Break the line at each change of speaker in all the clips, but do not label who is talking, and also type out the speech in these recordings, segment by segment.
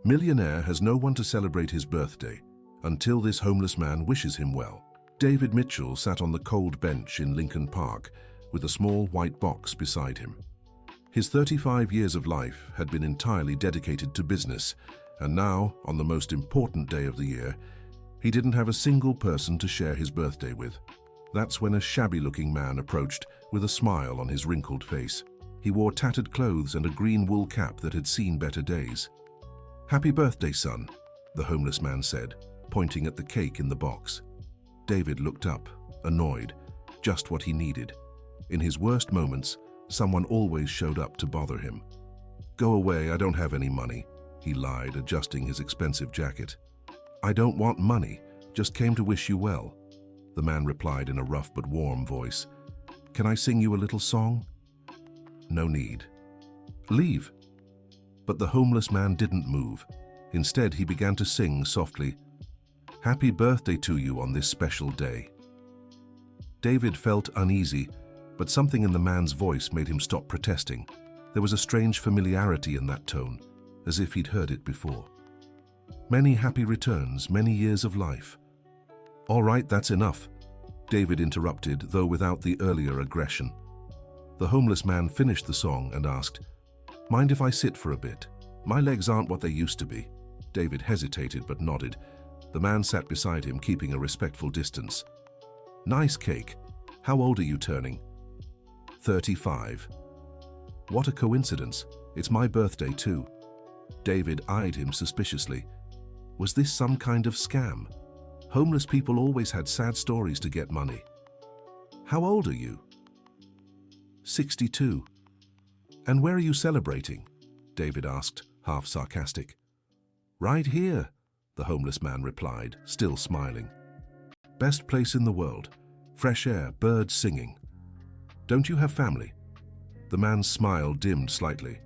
Millionaire has no one to celebrate his birthday until this homeless man wishes him well. David Mitchell sat on the cold bench in Lincoln Park with a small white box beside him. His 35 years of life had been entirely dedicated to business, and now, on the most important day of the year, he didn't have a single person to share his birthday with. That's when a shabby-looking man approached with a smile on his wrinkled face. He wore tattered clothes and a green wool cap that had seen better days. "Happy birthday, son," the homeless man said, pointing at the cake in the box. David looked up, annoyed, just what he needed. In his worst moments, someone always showed up to bother him. "Go away, I don't have any money," he lied, adjusting his expensive jacket. "I don't want money, just came to wish you well," the man replied in a rough but warm voice. "Can I sing you a little song?" "No need." "Leave." But the homeless man didn't move. Instead, he began to sing softly, "Happy birthday to you on this special day." David felt uneasy, but something in the man's voice made him stop protesting. There was a strange familiarity in that tone, as if he'd heard it before. "Many happy returns, many years of life." "All right, that's enough," David interrupted, though without the earlier aggression. The homeless man finished the song and asked, "Mind if I sit for a bit? My legs aren't what they used to be." David hesitated but nodded. The man sat beside him, keeping a respectful distance. "Nice cake. How old are you turning?" 35. "What a coincidence. It's my birthday too." David eyed him suspiciously. Was this some kind of scam? Homeless people always had sad stories to get money. "How old are you?" 62. "And where are you celebrating?" David asked, half sarcastic. "Right here," the homeless man replied, still smiling. "Best place in the world. Fresh air, birds singing." "Don't you have family?" The man's smile dimmed slightly.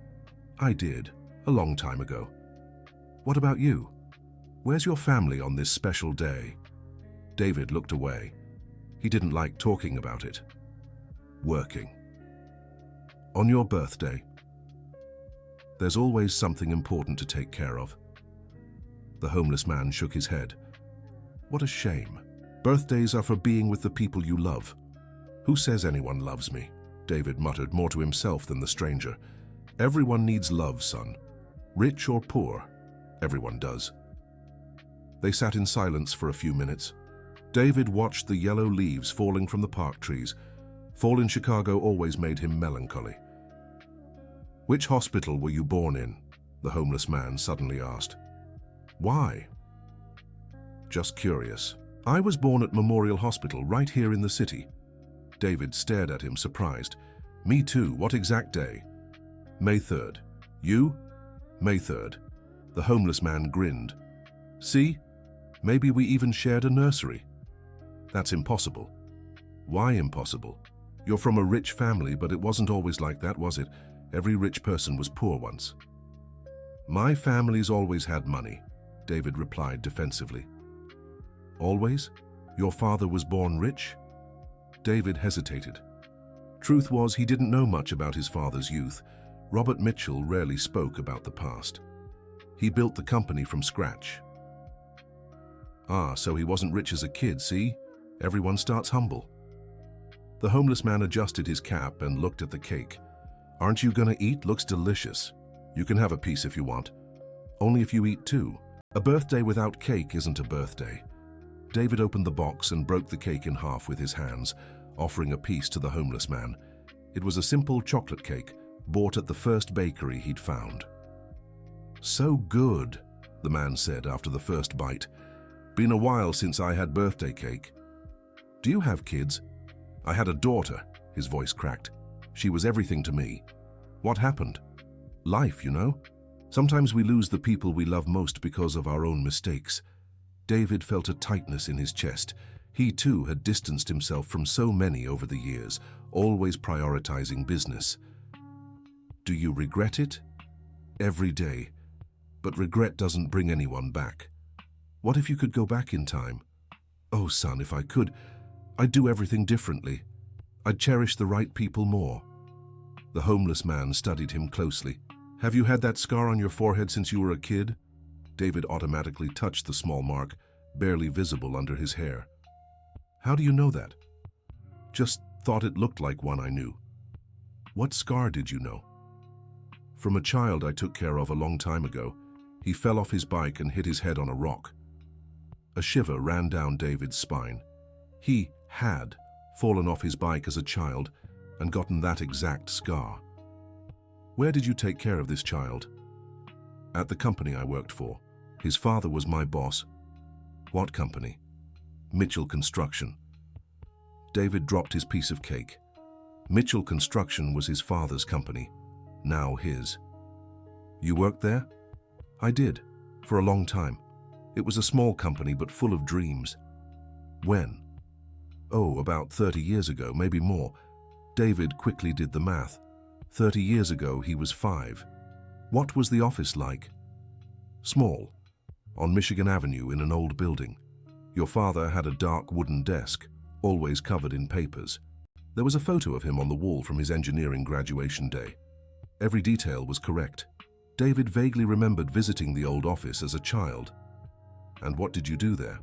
"I did, a long time ago." "What about you? Where's your family on this special day?" David looked away. He didn't like talking about it. "Working." "On your birthday?" "There's always something important to take care of." The homeless man shook his head. "What a shame. Birthdays are for being with the people you love." "Who says anyone loves me?" David muttered, more to himself than the stranger. "Everyone needs love, son. Rich or poor, everyone does." They sat in silence for a few minutes. David watched the yellow leaves falling from the park trees. Fall in Chicago always made him melancholy. "Which hospital were you born in?" the homeless man suddenly asked. "Why?" "Just curious. I was born at Memorial Hospital right here in the city." David stared at him, surprised. "Me too. What exact day?" "May 3rd. You?" "May 3rd. The homeless man grinned. "See? Maybe we even shared a nursery." "That's impossible." "Why impossible? You're from a rich family, but it wasn't always like that, was it? Every rich person was poor once." "My family's always had money," David replied defensively. "Always? Your father was born rich?" David hesitated. Truth was, he didn't know much about his father's youth. Robert Mitchell rarely spoke about the past. He built the company from scratch. "Ah, so he wasn't rich as a kid, see? Everyone starts humble." The homeless man adjusted his cap and looked at the cake. "Aren't you gonna eat? Looks delicious. You can have a piece if you want. Only if you eat too. A birthday without cake isn't a birthday." David opened the box and broke the cake in half with his hands, offering a piece to the homeless man. It was a simple chocolate cake, bought at the first bakery he'd found. "So good," the man said after the first bite. "Been a while since I had birthday cake." "Do you have kids?" "I had a daughter," his voice cracked. "She was everything to me." "What happened?" "Life, you know. Sometimes we lose the people we love most because of our own mistakes." David felt a tightness in his chest. He too had distanced himself from so many over the years, always prioritizing business. "Do you regret it?" "Every day. But regret doesn't bring anyone back." "What if you could go back in time?" "Oh, son, if I could, I'd do everything differently. I'd cherish the right people more." The homeless man studied him closely. "Have you had that scar on your forehead since you were a kid?" David automatically touched the small mark, barely visible under his hair. How do you know that? Just thought it looked like one I knew. What scar did you know? From a child I took care of a long time ago. He fell off his bike and hit his head on a rock. A shiver ran down David's spine. He had fallen off his bike as a child and gotten that exact scar. Where did you take care of this child? At the company I worked for. His father was my boss. What company? Mitchell Construction. David dropped his piece of cake. Mitchell Construction was his father's company, now his. You worked there? I did, for a long time. It was a small company but full of dreams. When? Oh, about 30 years ago, maybe more. David quickly did the math. 30 years ago, he was 5. What was the office like? Small, on Michigan Avenue in an old building. Your father had a dark wooden desk, always covered in papers. There was a photo of him on the wall from his engineering graduation day. Every detail was correct. David vaguely remembered visiting the old office as a child. And what did you do there?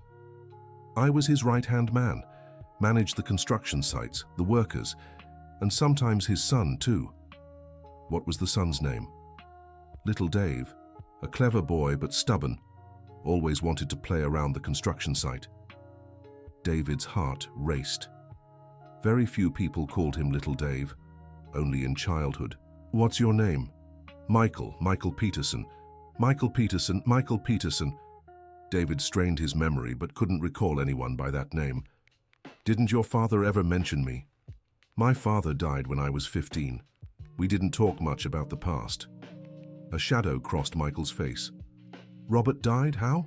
I was his right-hand man, managed the construction sites, the workers, and sometimes his son too. What was the son's name? Little Dave, a clever boy but stubborn, always wanted to play around the construction site. David's heart raced. Very few people called him Little Dave, only in childhood. What's your name? Michael Peterson. Michael Peterson. David strained his memory but couldn't recall anyone by that name. Didn't your father ever mention me? My father died when I was 15. We didn't talk much about the past. A shadow crossed Michael's face. Robert died, how?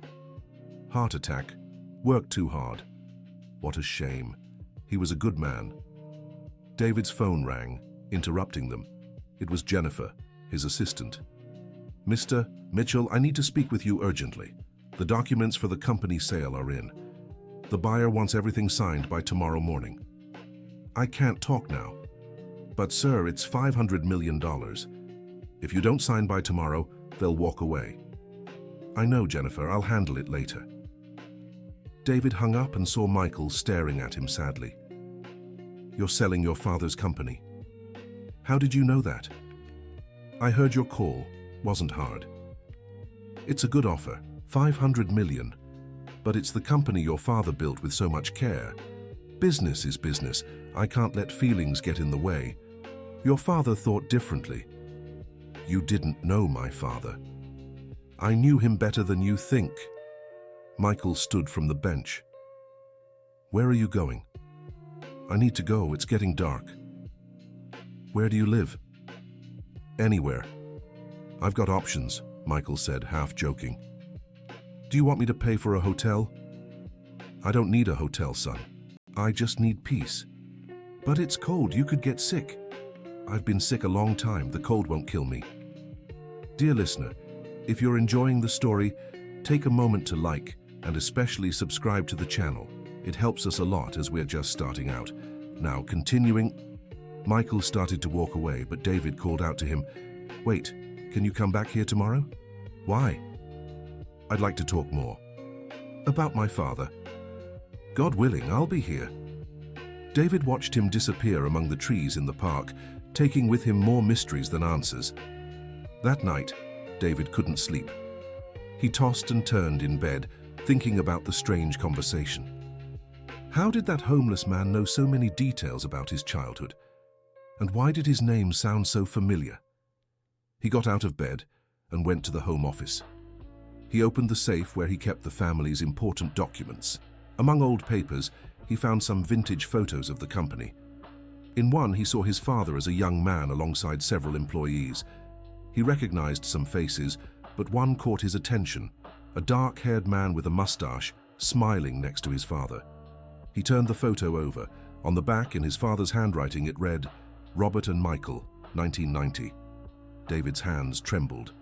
Heart attack. Worked too hard. What a shame. He was a good man. David's phone rang, interrupting them. It was Jennifer, his assistant. Mr. Mitchell, I need to speak with you urgently. The documents for the company sale are in. The buyer wants everything signed by tomorrow morning. I can't talk now. But sir, it's $500 million. If you don't sign by tomorrow, they'll walk away. I know, Jennifer, I'll handle it later. David hung up and saw Michael staring at him sadly. You're selling your father's company. How did you know that? I heard your call. Wasn't hard. It's a good offer, $500 million. But it's the company your father built with so much care. Business is business. I can't let feelings get in the way. Your father thought differently. You didn't know my father. I knew him better than you think. Michael stood from the bench. Where are you going? I need to go. It's getting dark. Where do you live? Anywhere. I've got options, Michael said, half joking. Do you want me to pay for a hotel? I don't need a hotel, son. I just need peace. But it's cold. You could get sick. I've been sick a long time. The cold won't kill me. Dear listener, if you're enjoying the story, take a moment to like and especially subscribe to the channel. It helps us a lot as we're just starting out. Now, continuing, Michael started to walk away, but David called out to him, Wait, can you come back here tomorrow? Why? I'd like to talk more. About my father. God willing, I'll be here. David watched him disappear among the trees in the park, taking with him more mysteries than answers. That night, David couldn't sleep. He tossed and turned in bed, thinking about the strange conversation. How did that homeless man know so many details about his childhood? And why did his name sound so familiar? He got out of bed and went to the home office. He opened the safe where he kept the family's important documents. Among old papers, he found some vintage photos of the company. In one, he saw his father as a young man alongside several employees. He recognized some faces, but one caught his attention, a dark-haired man with a mustache, smiling next to his father. He turned the photo over. On the back, in his father's handwriting, it read, Robert and Michael, 1990. David's hands trembled.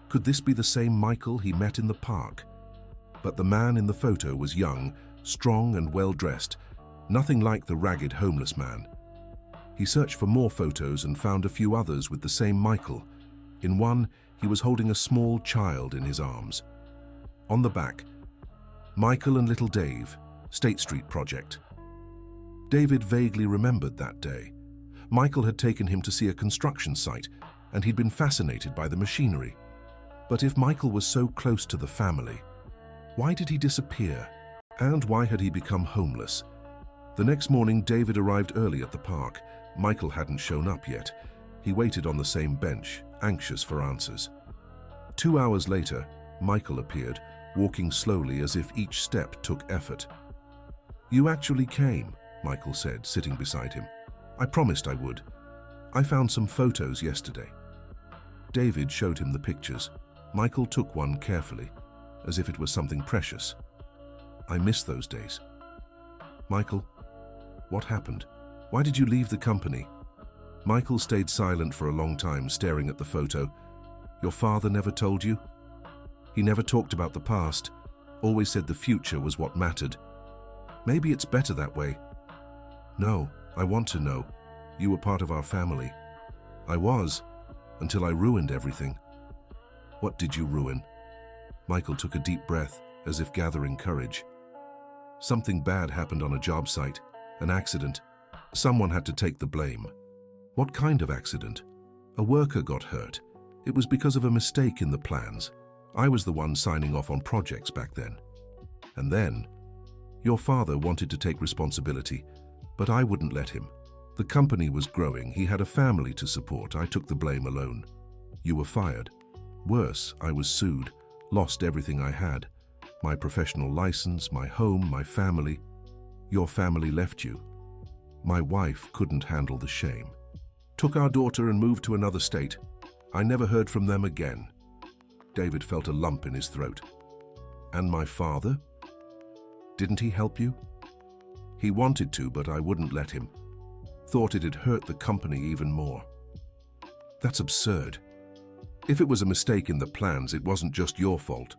Could this be the same Michael he met in the park? But the man in the photo was young, strong and well-dressed, nothing like the ragged homeless man. He searched for more photos and found a few others with the same Michael. In one, he was holding a small child in his arms. On the back, Michael and little Dave, State Street project. David vaguely remembered that day. Michael had taken him to see a construction site, and he'd been fascinated by the machinery. But if Michael was so close to the family, why did he disappear? And why had he become homeless? The next morning, David arrived early at the park. Michael hadn't shown up yet. He waited on the same bench, anxious for answers. 2 hours later, Michael appeared, walking slowly as if each step took effort. "You actually came," Michael said, sitting beside him. "I promised I would. I found some photos yesterday." David showed him the pictures. Michael took one carefully, as if it was something precious. "I miss those days." "Michael, what happened? Why did you leave the company?" Michael stayed silent for a long time, staring at the photo. "Your father never told you?" "He never talked about the past, always said the future was what mattered." "Maybe it's better that way." "No, I want to know. You were part of our family." "I was, until I ruined everything." "What did you ruin?" Michael took a deep breath, as if gathering courage. "Something bad happened on a job site, an accident. Someone had to take the blame." "What kind of accident?" "A worker got hurt. It was because of a mistake in the plans. I was the one signing off on projects back then." "And then?" "Your father wanted to take responsibility, but I wouldn't let him. The company was growing, he had a family to support, I took the blame alone." "You were fired." "Worse, I was sued, lost everything I had. My professional license, my home, my family." "Your family left you." "My wife couldn't handle the shame. Took our daughter and moved to another state. I never heard from them again." David felt a lump in his throat. "And my father? Didn't he help you?" "He wanted to, but I wouldn't let him. Thought it'd hurt the company even more." "That's absurd. If it was a mistake in the plans, it wasn't just your fault."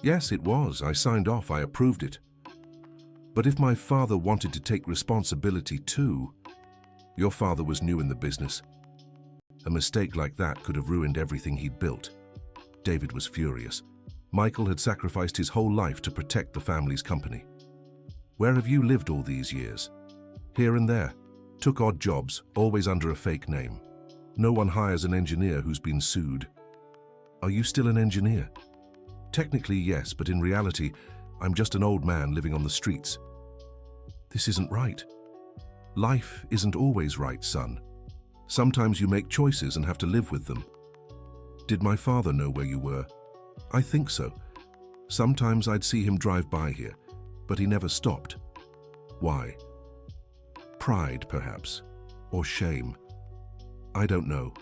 "Yes, it was. I signed off. I approved it." "But if my father wanted to take responsibility too..." "Your father was new in the business. A mistake like that could have ruined everything he'd built." David was furious. Michael had sacrificed his whole life to protect the family's company. "Where have you lived all these years?" "Here and there. Took odd jobs, always under a fake name. No one hires an engineer who's been sued." "Are you still an engineer?" "Technically, yes, but in reality, I'm just an old man living on the streets." "This isn't right." "Life isn't always right, son. Sometimes you make choices and have to live with them." "Did my father know where you were?" "I think so. Sometimes I'd see him drive by here, but he never stopped." "Why?" "Pride, perhaps. Or shame. I don't know."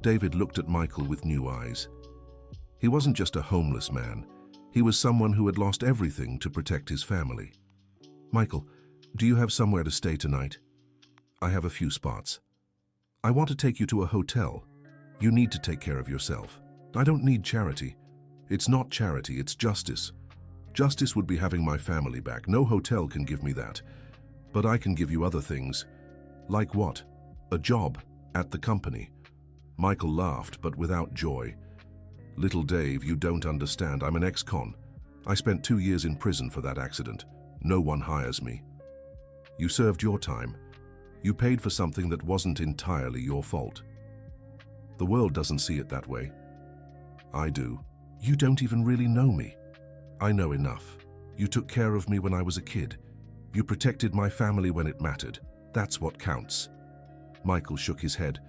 David looked at Michael with new eyes. He wasn't just a homeless man. He was someone who had lost everything to protect his family. "Michael, do you have somewhere to stay tonight?" "I have a few spots." "I want to take you to a hotel. You need to take care of yourself." "I don't need charity." "It's not charity, it's justice. Justice would be having my family back. No hotel can give me that. But I can give you other things." "Like what?" "A job at the company." Michael laughed, but without joy. "Little Dave, you don't understand. I'm an ex-con. I spent 2 years in prison for that accident. No one hires me." "You served your time. You paid for something that wasn't entirely your fault." "The world doesn't see it that way." "I do." "You don't even really know me." "I know enough. You took care of me when I was a kid. You protected my family when it mattered. That's what counts." Michael shook his head.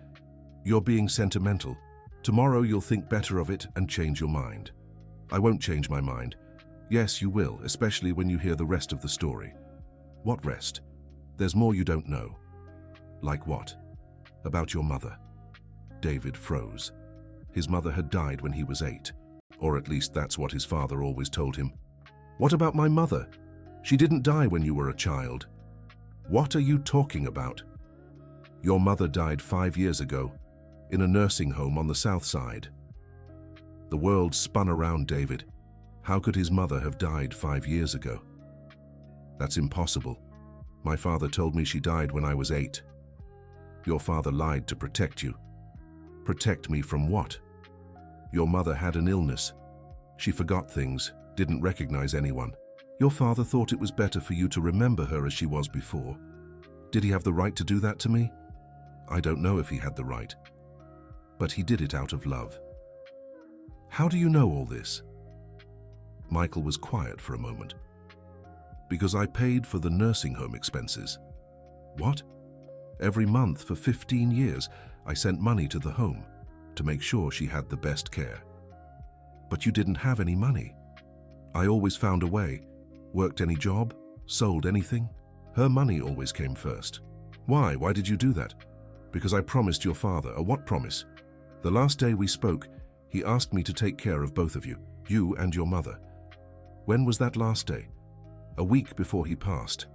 "You're being sentimental. Tomorrow you'll think better of it and change your mind." "I won't change my mind." "Yes, you will, especially when you hear the rest of the story." "What rest?" "There's more you don't know." "Like what?" "About your mother." David froze. His mother had died when he was 8, or at least that's what his father always told him. "What about my mother? She didn't die when you were a child." "What are you talking about?" "Your mother died 5 years ago, in a nursing home on the south side." The world spun around David. How could his mother have died 5 years ago? "That's impossible. My father told me she died when I was 8. "Your father lied to protect you." "Protect me from what?" "Your mother had an illness. She forgot things, didn't recognize anyone. Your father thought it was better for you to remember her as she was before. Did he have the right to do that to me? I don't know if he had the right, but he did it out of love. How do you know all this? Michael was quiet for a moment. Because I paid for the nursing home expenses. What? Every month for 15 years, I sent money to the home to make sure she had the best care. But you didn't have any money. I always found a way, worked any job, sold anything. Her money always came first. Why? Why did you do that? Because I promised your father. A what promise? The last day we spoke, he asked me to take care of both of you and your mother. When was that last day? A week before he passed.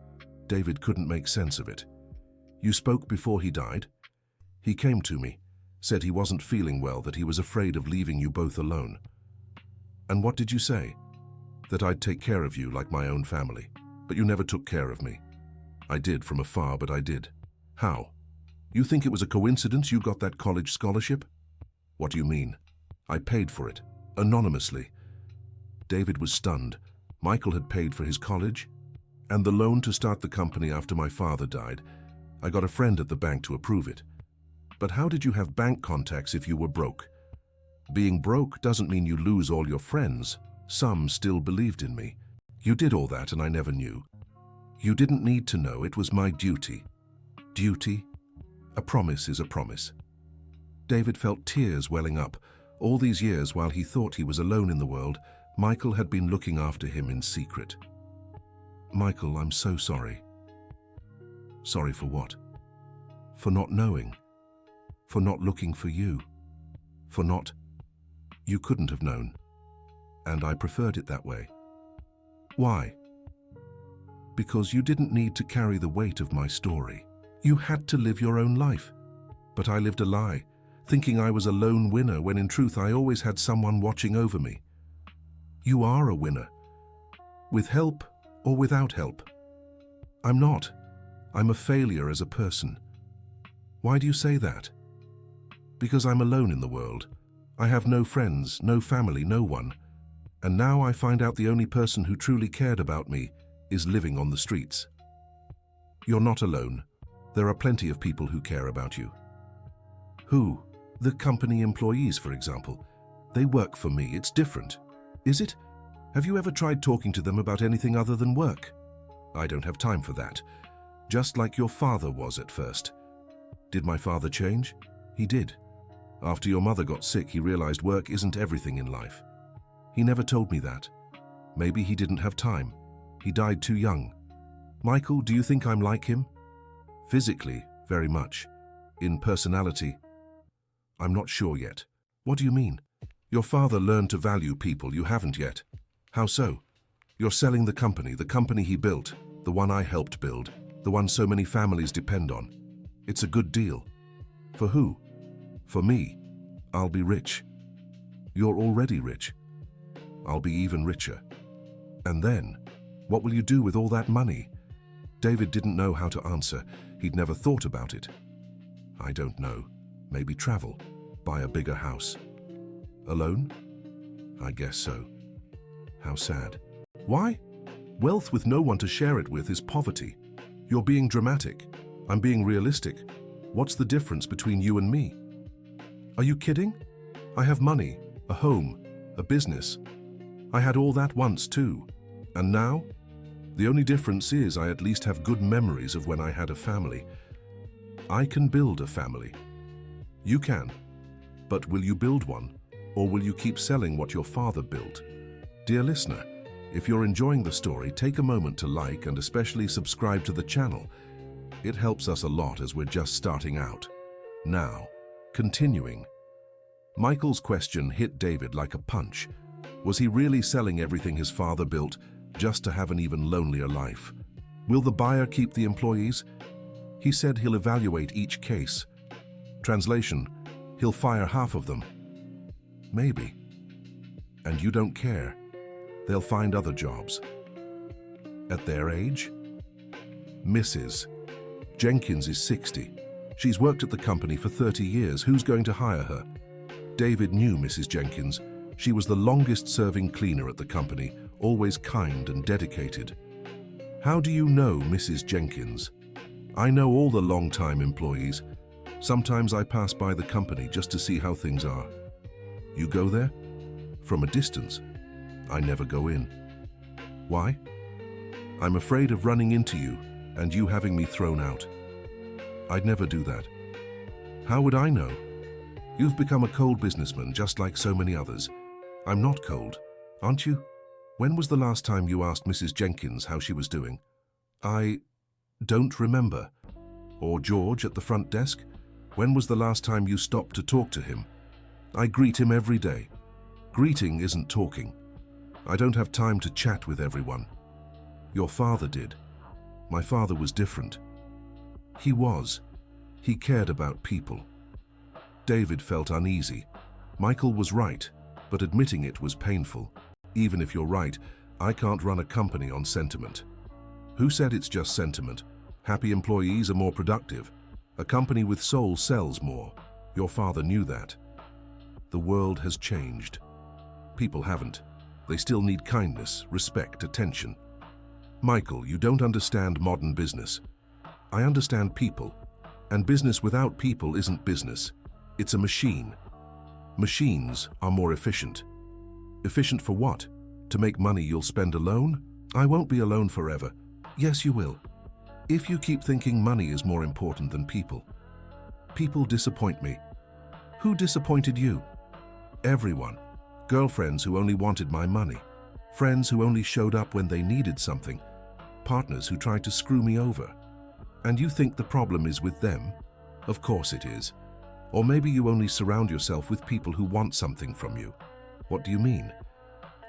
David couldn't make sense of it. You spoke before he died? He came to me, said he wasn't feeling well, that he was afraid of leaving you both alone. And what did you say? That I'd take care of you like my own family. But you never took care of me. I did from afar, but I did. How? You think it was a coincidence you got that college scholarship? What do you mean? I paid for it, anonymously. David was stunned. Michael had paid for his college and the loan to start the company after my father died. I got a friend at the bank to approve it. But how did you have bank contacts if you were broke? Being broke doesn't mean you lose all your friends. Some still believed in me. You did all that and I never knew. You didn't need to know. It was my duty. Duty? A promise is a promise. David felt tears welling up. All these years, while he thought he was alone in the world, Michael had been looking after him in secret. Michael, I'm so sorry. Sorry for what? For not knowing. For not looking for you. For not... You couldn't have known. And I preferred it that way. Why? Because you didn't need to carry the weight of my story. You had to live your own life. But I lived a lie, thinking I was a lone winner when in truth I always had someone watching over me. You are a winner. With help or without help. I'm not. I'm a failure as a person. Why do you say that? Because I'm alone in the world. I have no friends, no family, no one. And now I find out the only person who truly cared about me is living on the streets. You're not alone. There are plenty of people who care about you. Who? The company employees, for example. They work for me. It's different. Is it? Have you ever tried talking to them about anything other than work? I don't have time for that. Just like your father was at first. Did my father change? He did. After your mother got sick, he realized work isn't everything in life. He never told me that. Maybe he didn't have time. He died too young. Michael, do you think I'm like him? Physically, very much. In personality, I'm not sure yet. What do you mean? Your father learned to value people. You haven't yet. How so? You're selling the company he built, the one I helped build, the one so many families depend on. It's a good deal. For who? For me. I'll be rich. You're already rich. I'll be even richer. And then, what will you do with all that money? David didn't know how to answer. He'd never thought about it. I don't know. Maybe travel. Buy a bigger house. Alone? I guess so. How sad. Why? Wealth with no one to share it with is poverty. You're being dramatic. I'm being realistic. What's the difference between you and me? Are you kidding? I have money, a home, a business. I had all that once too. And now? The only difference is I at least have good memories of when I had a family. I can build a family. You can. But will you build one? Or will you keep selling what your father built? Dear listener, if you're enjoying the story, take a moment to like and especially subscribe to the channel. It helps us a lot as we're just starting out. Now, continuing. Michael's question hit David like a punch. Was he really selling everything his father built just to have an even lonelier life? Will the buyer keep the employees? He said he'll evaluate each case. Translation, he'll fire half of them. Maybe. And you don't care. They'll find other jobs. At their age? Mrs. Jenkins is 60. She's worked at the company for 30 years. Who's going to hire her? David knew Mrs. Jenkins. She was the longest-serving cleaner at the company, always kind and dedicated. How do you know Mrs. Jenkins? I know all the long-time employees. Sometimes I pass by the company just to see how things are. You go there? From a distance. I never go in. Why? I'm afraid of running into you and you having me thrown out. I'd never do that. How would I know? You've become a cold businessman just like so many others. I'm not cold, aren't you? When was the last time you asked Mrs. Jenkins how she was doing? I don't remember. Or George at the front desk? When was the last time you stopped to talk to him? I greet him every day. Greeting isn't talking. I don't have time to chat with everyone. Your father did. My father was different. He was. He cared about people. David felt uneasy. Michael was right, but admitting it was painful. Even if you're right, I can't run a company on sentiment. Who said it's just sentiment? Happy employees are more productive. A company with soul sells more. Your father knew that. The world has changed. People haven't. They still need kindness, respect, attention. Michael, you don't understand modern business. I understand people, and business without people isn't business. It's a machine. Machines are more efficient. Efficient for what? To make money you'll spend alone? I won't be alone forever. Yes, you will. If you keep thinking money is more important than people. People disappoint me. Who disappointed you? Everyone. Girlfriends who only wanted my money. Friends who only showed up when they needed something. Partners who tried to screw me over. And you think the problem is with them? Of course it is. Or maybe you only surround yourself with people who want something from you. What do you mean?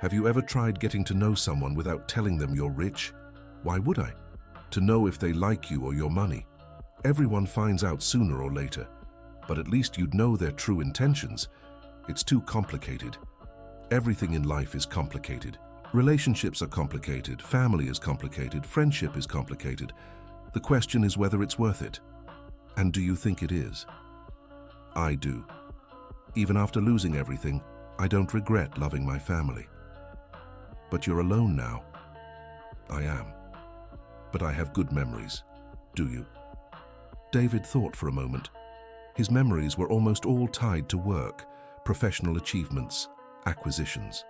Have you ever tried getting to know someone without telling them you're rich? Why would I? To know if they like you or your money. Everyone finds out sooner or later. But at least you'd know their true intentions. It's too complicated. Everything in life is complicated. Relationships are complicated, family is complicated, friendship is complicated. The question is whether it's worth it. And do you think it is? I do. Even after losing everything, I don't regret loving my family. But you're alone now. I am. But I have good memories. Do you? David thought for a moment. His memories were almost all tied to work, professional achievements, acquisitions.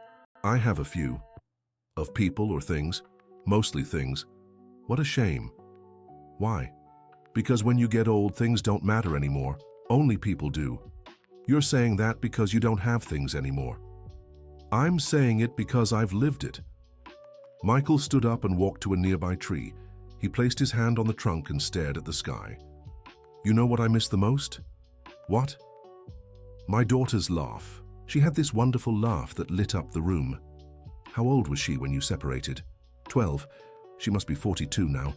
I have a few. Of people or things. Mostly things. What a shame. Why? Because when you get old, things don't matter anymore. Only people do. You're saying that because you don't have things anymore. I'm saying it because I've lived it. Michael stood up and walked to a nearby tree. He placed his hand on the trunk and stared at the sky. You know what I miss the most? What? My daughter's laugh. She had this wonderful laugh that lit up the room. How old was she when you separated? 12. She must be 42 now.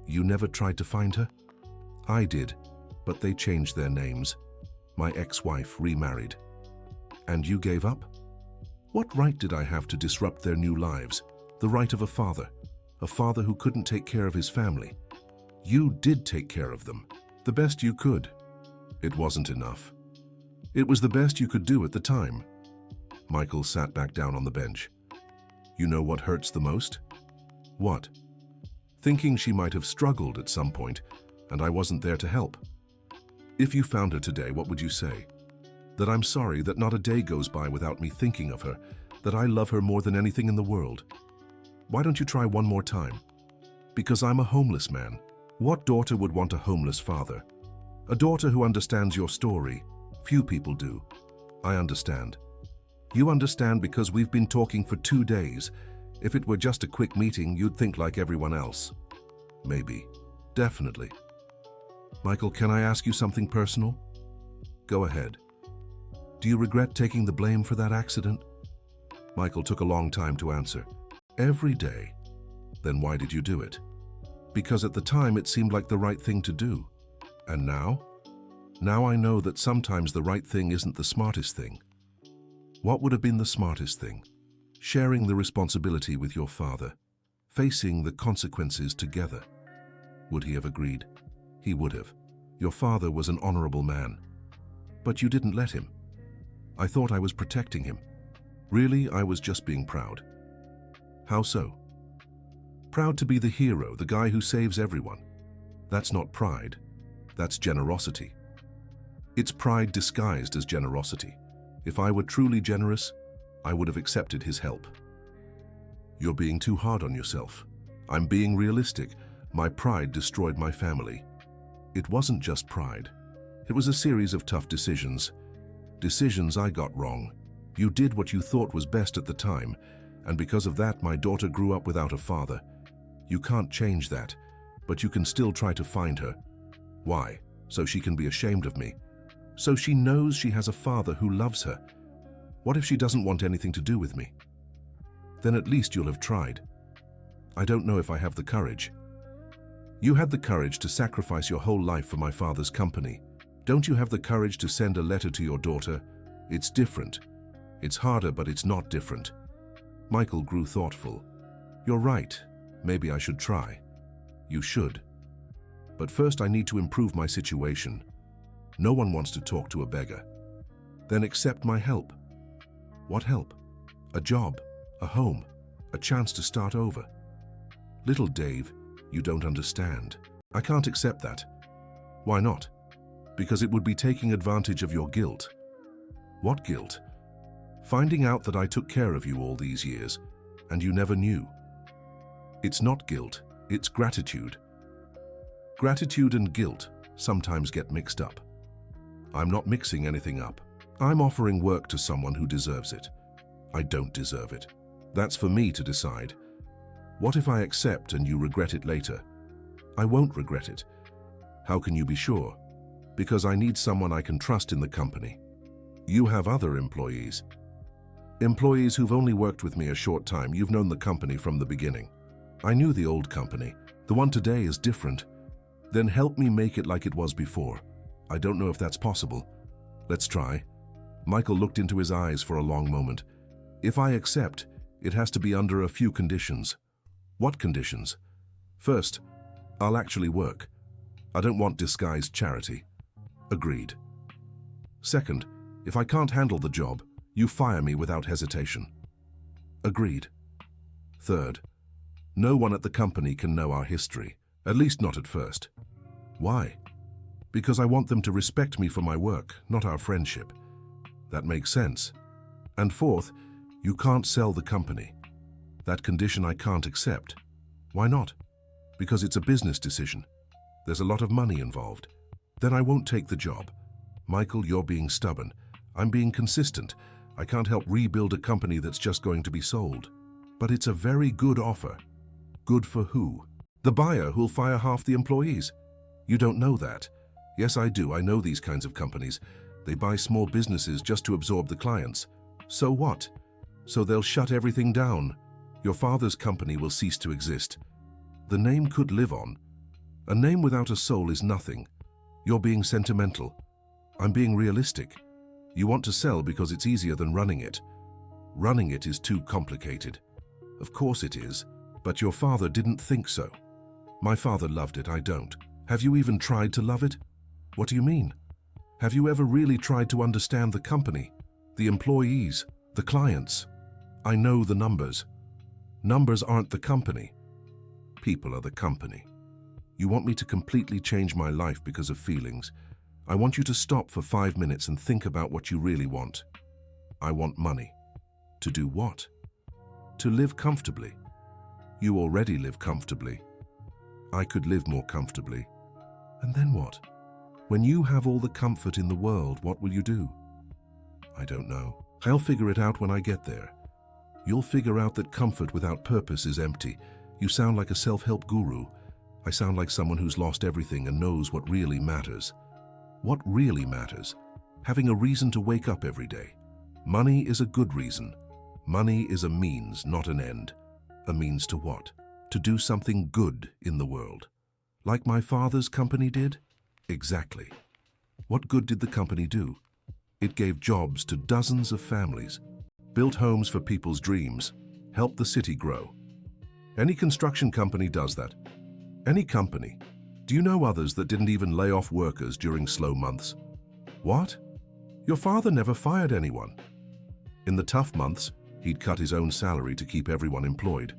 You never tried to find her? I did, but they changed their names. My ex-wife remarried. And you gave up? What right did I have to disrupt their new lives? The right of a father who couldn't take care of his family. You did take care of them, the best you could. It wasn't enough. It was the best you could do at the time. Michael sat back down on the bench. You know what hurts the most? What? Thinking she might have struggled at some point, and I wasn't there to help. If you found her today, what would you say? That I'm sorry that not a day goes by without me thinking of her, that I love her more than anything in the world. Why don't you try one more time? Because I'm a homeless man. What daughter would want a homeless father? A daughter who understands your story. Few people do. I understand. You understand because we've been talking for 2 days. If it were just a quick meeting, you'd think like everyone else. Maybe. Definitely. Michael, can I ask you something personal? Go ahead. Do you regret taking the blame for that accident? Michael took a long time to answer. Every day. Then why did you do it? Because at the time it seemed like the right thing to do. And now? Now I know that sometimes the right thing isn't the smartest thing. What would have been the smartest thing? Sharing the responsibility with your father. Facing the consequences together. Would he have agreed? He would have. Your father was an honorable man. But you didn't let him. I thought I was protecting him. Really, I was just being proud. How so? Proud to be the hero, the guy who saves everyone. That's not pride. That's generosity. It's pride disguised as generosity. If I were truly generous, I would have accepted his help. You're being too hard on yourself. I'm being realistic. My pride destroyed my family. It wasn't just pride. It was a series of tough decisions. Decisions I got wrong. You did what you thought was best at the time, and because of that, my daughter grew up without a father. You can't change that, but you can still try to find her. Why? So she can be ashamed of me. So she knows she has a father who loves her. What if she doesn't want anything to do with me? Then at least you'll have tried. I don't know if I have the courage. You had the courage to sacrifice your whole life for my father's company. Don't you have the courage to send a letter to your daughter? It's different. It's harder, but it's not different. Michael grew thoughtful. You're right. Maybe I should try. You should. But first I need to improve my situation. No one wants to talk to a beggar. Then accept my help. What help? A job, a home, a chance to start over. Little Dave, you don't understand. I can't accept that. Why not? Because it would be taking advantage of your guilt. What guilt? Finding out that I took care of you all these years, and you never knew. It's not guilt, it's gratitude. Gratitude and guilt sometimes get mixed up. I'm not mixing anything up. I'm offering work to someone who deserves it. I don't deserve it. That's for me to decide. What if I accept and you regret it later? I won't regret it. How can you be sure? Because I need someone I can trust in the company. You have other employees. Employees who've only worked with me a short time. You've known the company from the beginning. I knew the old company. The one today is different. Then help me make it like it was before. I don't know if that's possible. Let's try. Michael looked into his eyes for a long moment. If I accept, it has to be under a few conditions. What conditions? First, I'll actually work. I don't want disguised charity. Agreed. Second, if I can't handle the job, you fire me without hesitation. Agreed. Third, no one at the company can know our history, at least not at first. Why? Because I want them to respect me for my work, not our friendship. That makes sense. And fourth, you can't sell the company. That condition I can't accept. Why not? Because it's a business decision. There's a lot of money involved. Then I won't take the job. Michael, you're being stubborn. I'm being consistent. I can't help rebuild a company that's just going to be sold. But it's a very good offer. Good for who? The buyer who'll fire half the employees. You don't know that. Yes, I do. I know these kinds of companies. They buy small businesses just to absorb the clients. So what? So they'll shut everything down. Your father's company will cease to exist. The name could live on. A name without a soul is nothing. You're being sentimental. I'm being realistic. You want to sell because it's easier than running it. Running it is too complicated. Of course it is, but your father didn't think so. My father loved it, I don't. Have you even tried to love it? What do you mean? Have you ever really tried to understand the company, the employees, the clients? I know the numbers. Numbers aren't the company. People are the company. You want me to completely change my life because of feelings. I want you to stop for 5 minutes and think about what you really want. I want money. To do what? To live comfortably. You already live comfortably. I could live more comfortably. And then what? When you have all the comfort in the world, what will you do? I don't know. I'll figure it out when I get there. You'll figure out that comfort without purpose is empty. You sound like a self-help guru. I sound like someone who's lost everything and knows what really matters. What really matters? Having a reason to wake up every day. Money is a good reason. Money is a means, not an end. A means to what? To do something good in the world. Like my father's company did? Exactly. What good did the company do? It gave jobs to dozens of families, built homes for people's dreams, helped the city grow. Any construction company does that. Any company. Do you know others that didn't even lay off workers during slow months? What? Your father never fired anyone. In the tough months, He'd cut his own salary to keep everyone employed.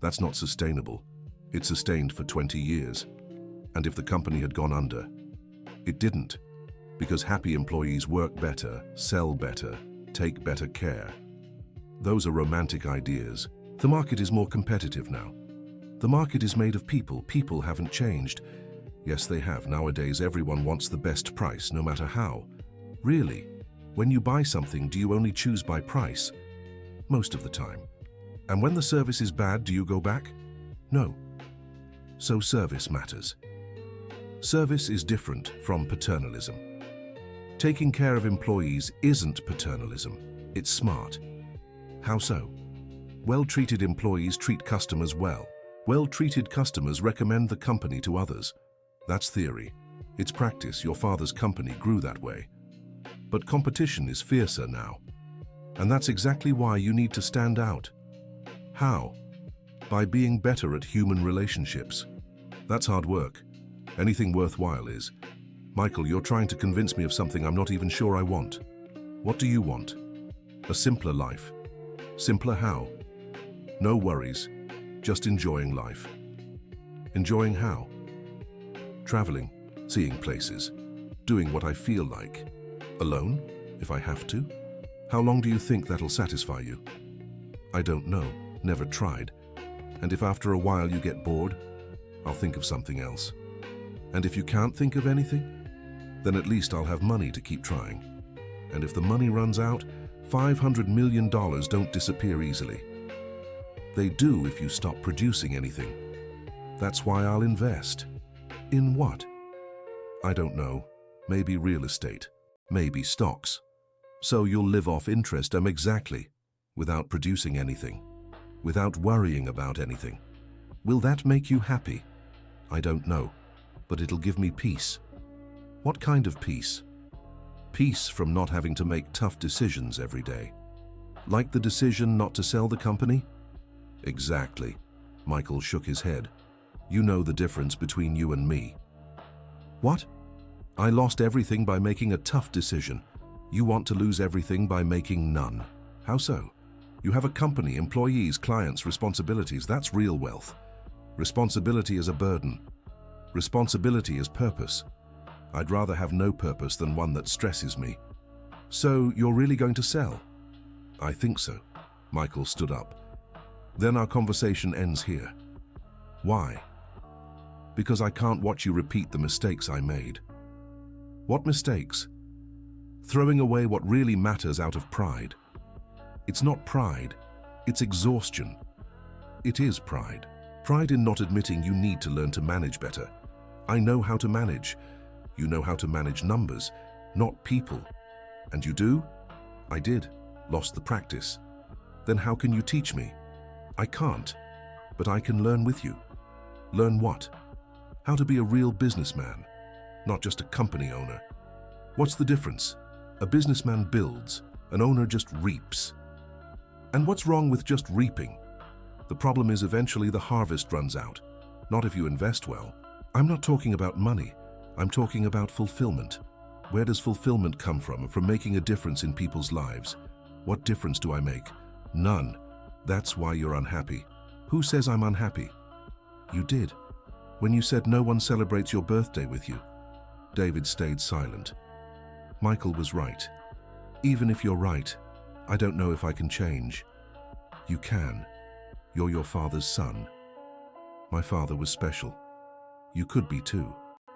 That's not sustainable. It sustained for 20 years. And if the company had gone under? It didn't, because happy employees work better, sell better, take better care. Those are romantic ideas. The market is more competitive now. The market is made of people. People haven't changed. Yes, they have. Nowadays, everyone wants the best price, no matter how. Really, when you buy something, do you only choose by price? Most of the time. And when the service is bad, do you go back? No. So service matters. Service is different from paternalism. Taking care of employees isn't paternalism. It's smart. How so? Well-treated employees treat customers well. Well-treated customers recommend the company to others. That's theory. It's practice. Your father's company grew that way. But competition is fiercer now. And that's exactly why you need to stand out. How? By being better at human relationships. That's hard work. Anything worthwhile is. Michael, you're trying to convince me of something I'm not even sure I want. What do you want? A simpler life. Simpler how? No worries, just enjoying life. Enjoying how? Traveling, seeing places, doing what I feel like. Alone, if I have to? How long do you think that'll satisfy you? I don't know, never tried. And if after a while you get bored, I'll think of something else. And if you can't think of anything, then at least I'll have money to keep trying. And if the money runs out, $500 million don't disappear easily. They do if you stop producing anything. That's why I'll invest. In what? I don't know. Maybe real estate. Maybe stocks. So you'll live off interest, exactly, without producing anything, without worrying about anything. Will that make you happy? I don't know, but it'll give me peace. What kind of peace? Peace from not having to make tough decisions every day. Like the decision not to sell the company? Exactly. Michael shook his head. You know the difference between you and me. What? I lost everything by making a tough decision. You want to lose everything by making none. How so? You have a company, employees, clients, responsibilities. That's real wealth. Responsibility is a burden. Responsibility is purpose. I'd rather have no purpose than one that stresses me. So you're really going to sell? I think so. Michael stood up. Then our conversation ends here. Why? Because I can't watch you repeat the mistakes I made. What mistakes? Throwing away what really matters out of pride. It's not pride, it's exhaustion. It is pride. Pride in not admitting you need to learn to manage better. I know how to manage. You know how to manage numbers, not people. And you do? I did. Lost the practice. Then how can you teach me? I can't, but I can learn with you. Learn what? How to be a real businessman, not just a company owner. What's the difference? A businessman builds, an owner just reaps. And what's wrong with just reaping? The problem is eventually the harvest runs out, not if you invest well. I'm not talking about money, I'm talking about fulfillment. Where does fulfillment come from? From making a difference in people's lives. What difference do I make? None. That's why you're unhappy. Who says I'm unhappy? You did, when you said no one celebrates your birthday with you. David stayed silent. Michael was right. Even if you're right, I don't know if I can change. You can. You're your father's son. My father was special. You could be too.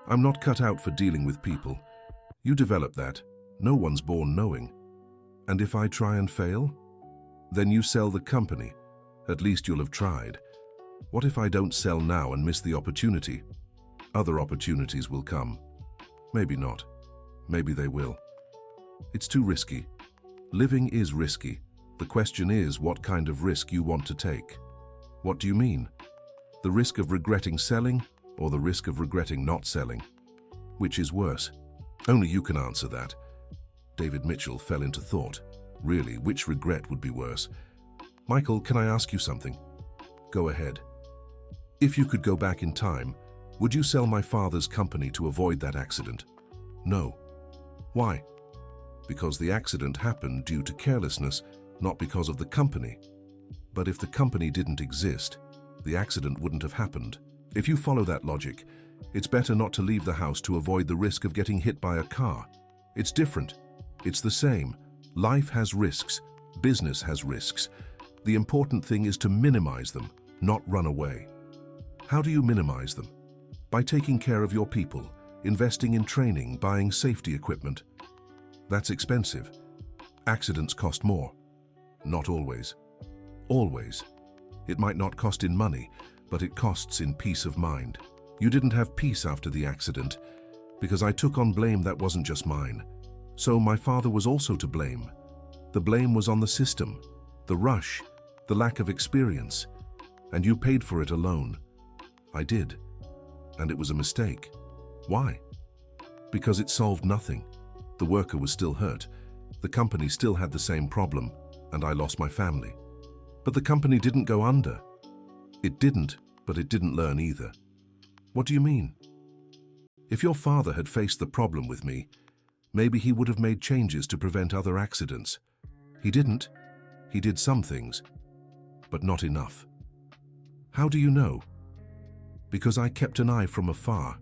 I'm not cut out for dealing with people. You develop that. No one's born knowing. And if I try and fail? Then you sell the company. At least you'll have tried. What if I don't sell now and miss the opportunity? Other opportunities will come. Maybe not. Maybe they will. It's too risky. Living is risky. The question is what kind of risk you want to take. What do you mean? The risk of regretting selling or the risk of regretting not selling? Which is worse? Only you can answer that. David Mitchell fell into thought. Really, which regret would be worse? Michael, can I ask you something? Go ahead. If you could go back in time, would you sell my father's company to avoid that accident? No. Why? Because the accident happened due to carelessness, not because of the company. But if the company didn't exist, the accident wouldn't have happened. If you follow that logic, it's better not to leave the house to avoid the risk of getting hit by a car. It's different. It's the same. Life has risks. Business has risks. The important thing is to minimize them, not run away. How do you minimize them? By taking care of your people, investing in training, buying safety equipment. That's expensive. Accidents cost more. Not always. Always. It might not cost in money, but it costs in peace of mind. You didn't have peace after the accident, because I took on blame that wasn't just mine. So my father was also to blame. The blame was on the system, the rush, the lack of experience, and you paid for it alone. I did, and it was a mistake. Why? Because it solved nothing. The worker was still hurt. The company still had the same problem, and I lost my family. But the company didn't go under. It didn't, but it didn't learn either. What do you mean? If your father had faced the problem with me, maybe he would have made changes to prevent other accidents. He didn't. He did some things, but not enough. How do you know? Because I kept an eye from afar,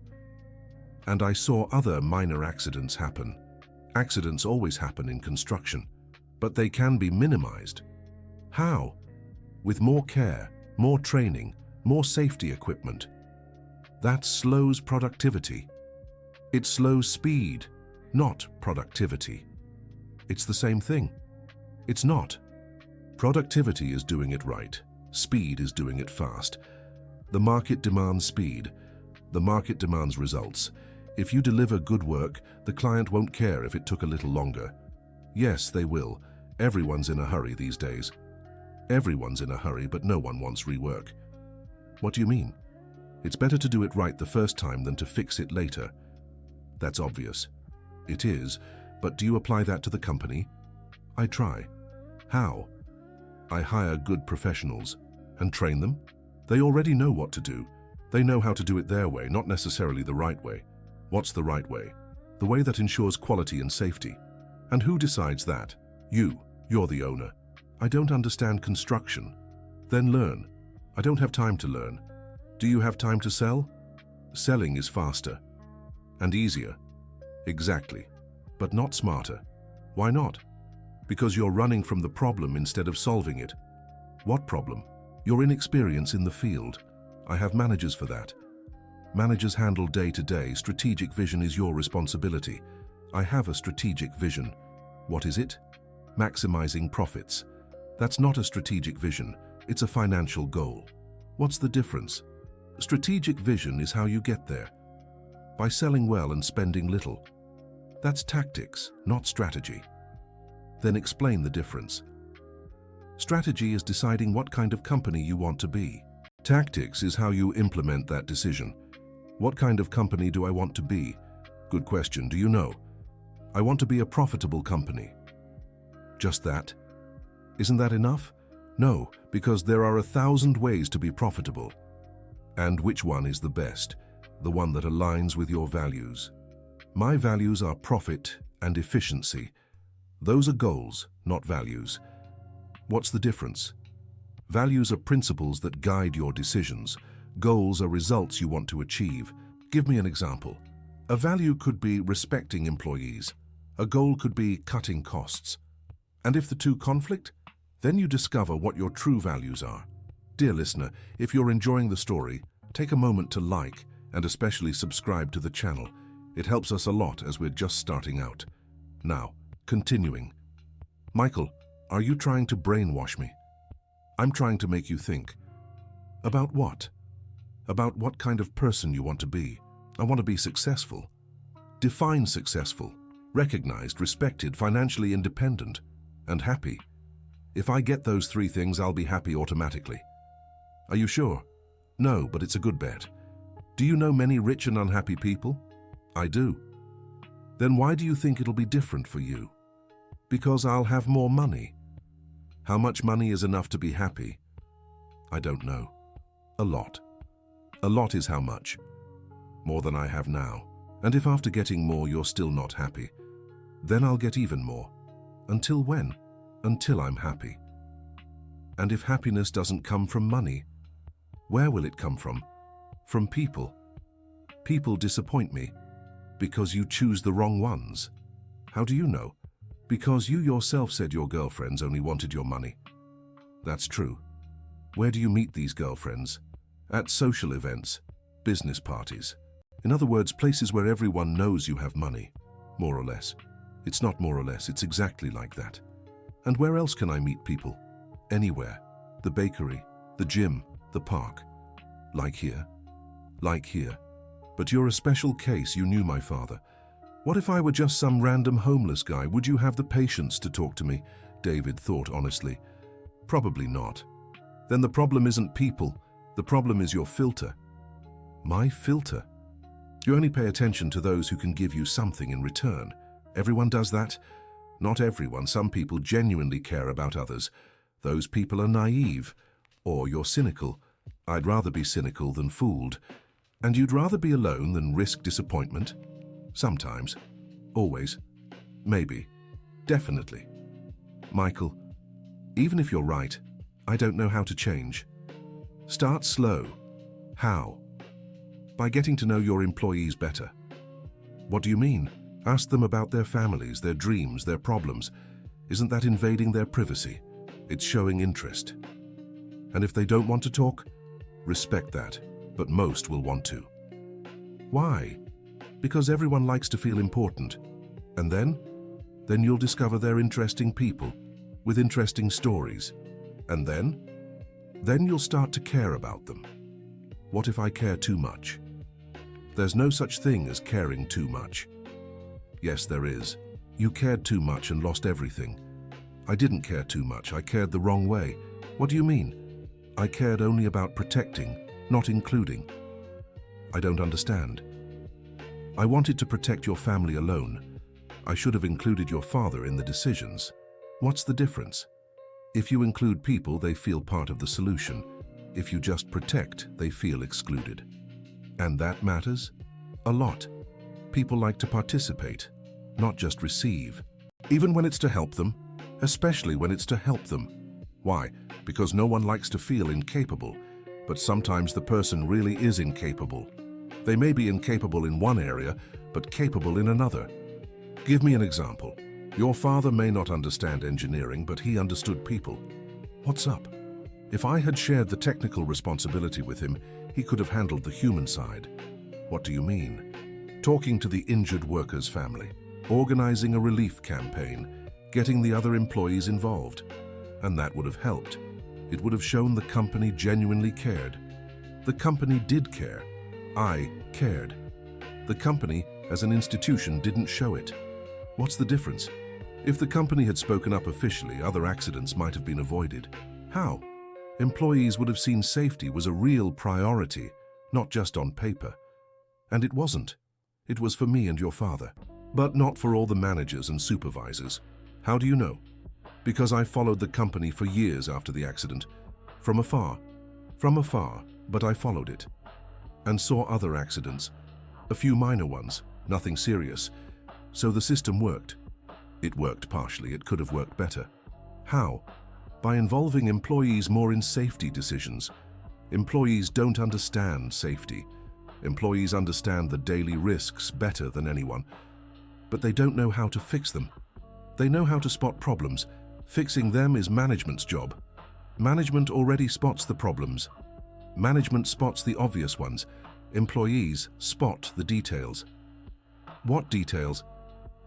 and I saw other minor accidents happen. Accidents always happen in construction, but they can be minimized. How? With more care, more training, more safety equipment. That slows productivity. It slows speed, not productivity. It's the same thing. It's not. Productivity is doing it right. Speed is doing it fast. The market demands speed. The market demands results. If you deliver good work, the client won't care if it took a little longer. Yes, they will. Everyone's in a hurry these days. Everyone's in a hurry, but no one wants rework. What do you mean? It's better to do it right the first time than to fix it later. That's obvious. It is, but do you apply that to the company? I try. How? I hire good professionals and train them. They already know what to do. They know how to do it their way, not necessarily the right way. What's the right way? The way that ensures quality and safety. And who decides that? You. You're the owner. I don't understand construction. Then learn. I don't have time to learn. Do you have time to sell? Selling is faster. And easier. Exactly. But not smarter. Why not? Because you're running from the problem instead of solving it. What problem? Your inexperience in the field. I have managers for that. Managers handle day-to-day. Strategic vision is your responsibility. I have a strategic vision. What is it? Maximizing profits. That's not a strategic vision. It's a financial goal. What's the difference? Strategic vision is how you get there. By selling well and spending little. That's tactics, not strategy. Then explain the difference. Strategy is deciding what kind of company you want to be. Tactics is how you implement that decision. What kind of company do I want to be? Good question, do you know? I want to be a profitable company. Just that? Isn't that enough? No, because there are 1,000 ways to be profitable. And which one is the best? The one that aligns with your values. My values are profit and efficiency. Those are goals, not values. What's the difference? Values are principles that guide your decisions. Goals are results you want to achieve. Give me an example. A value could be respecting employees. A goal could be cutting costs. And if the two conflict, then you discover what your true values are. Dear listener, if you're enjoying the story, take a moment to like and especially subscribe to the channel. It helps us a lot as we're just starting out. Now, continuing. Michael, are you trying to brainwash me? I'm trying to make you think. About what? About what kind of person you want to be. I want to be successful. Define successful. Recognized, respected, financially independent, and happy. If I get those 3 things, I'll be happy automatically. Are you sure? No, but it's a good bet. Do you know many rich and unhappy people? I do. Then why do you think it'll be different for you? Because I'll have more money. How much money is enough to be happy? I don't know. A lot. A lot is how much? More than I have now. And if after getting more you're still not happy, then I'll get even more. Until when? until I'm happy. And if happiness doesn't come from money, where will it come from? From people. People disappoint me because you choose the wrong ones. How do you know? Because you yourself said your girlfriends only wanted your money. That's true. Where do you meet these girlfriends? At social events, business parties. In other words, places where everyone knows you have money, more or less. It's not more or less, it's exactly like that. And where else can I meet people? Anywhere. The bakery, the gym, the park. Like here. Like here. But you're a special case, you knew my father. What if I were just some random homeless guy? Would you have the patience to talk to me? David thought honestly. Probably not. Then the problem isn't people, the problem is your filter. My filter? You only pay attention to those who can give you something in return. Everyone does that? Not everyone. Some people genuinely care about others. Those people are naive. Or you're cynical. I'd rather be cynical than fooled. And you'd rather be alone than risk disappointment? Sometimes. Always. Maybe. Definitely. Michael, even if you're right, I don't know how to change. Start slow. How? By getting to know your employees better. What do you mean? Ask them about their families, their dreams, their problems. Isn't that invading their privacy? It's showing interest. And if they don't want to talk, respect that, but most will want to. Why? Because everyone likes to feel important. And then? Then you'll discover they're interesting people, with interesting stories. And then? Then you'll start to care about them. What if I care too much? There's no such thing as caring too much. Yes, there is. You cared too much and lost everything. I didn't care too much. I cared the wrong way. What do you mean? I cared only about protecting, not including. I don't understand. I wanted to protect your family alone. I should have included your father in the decisions. What's the difference? If you include people, they feel part of the solution. If you just protect, they feel excluded. And that matters? A lot. People like to participate, not just receive. Even when it's to help them, especially when it's to help them. Why? Because no one likes to feel incapable, but sometimes the person really is incapable. They may be incapable in one area, but capable in another. Give me an example. Your father may not understand engineering, but he understood people. What's up? If I had shared the technical responsibility with him, he could have handled the human side. What do you mean? Talking to the injured worker's family, organizing a relief campaign, getting the other employees involved. And that would have helped. It would have shown the company genuinely cared. The company did care. I cared. The company, as an institution, didn't show it. What's the difference? If the company had spoken up officially, other accidents might have been avoided. How? Employees would have seen safety was a real priority, not just on paper. And it wasn't. It was for me and your father, but not for all the managers and supervisors. How do you know? Because I followed the company for years after the accident. From afar, but I followed it. And saw other accidents, a few minor ones, nothing serious. So the system worked. It worked partially, it could have worked better. How? By involving employees more in safety decisions. Employees don't understand safety. Employees understand the daily risks better than anyone, but they don't know how to fix them. They know how to spot problems. Fixing them is management's job. Management already spots the problems. Management spots the obvious ones. Employees spot the details. What details?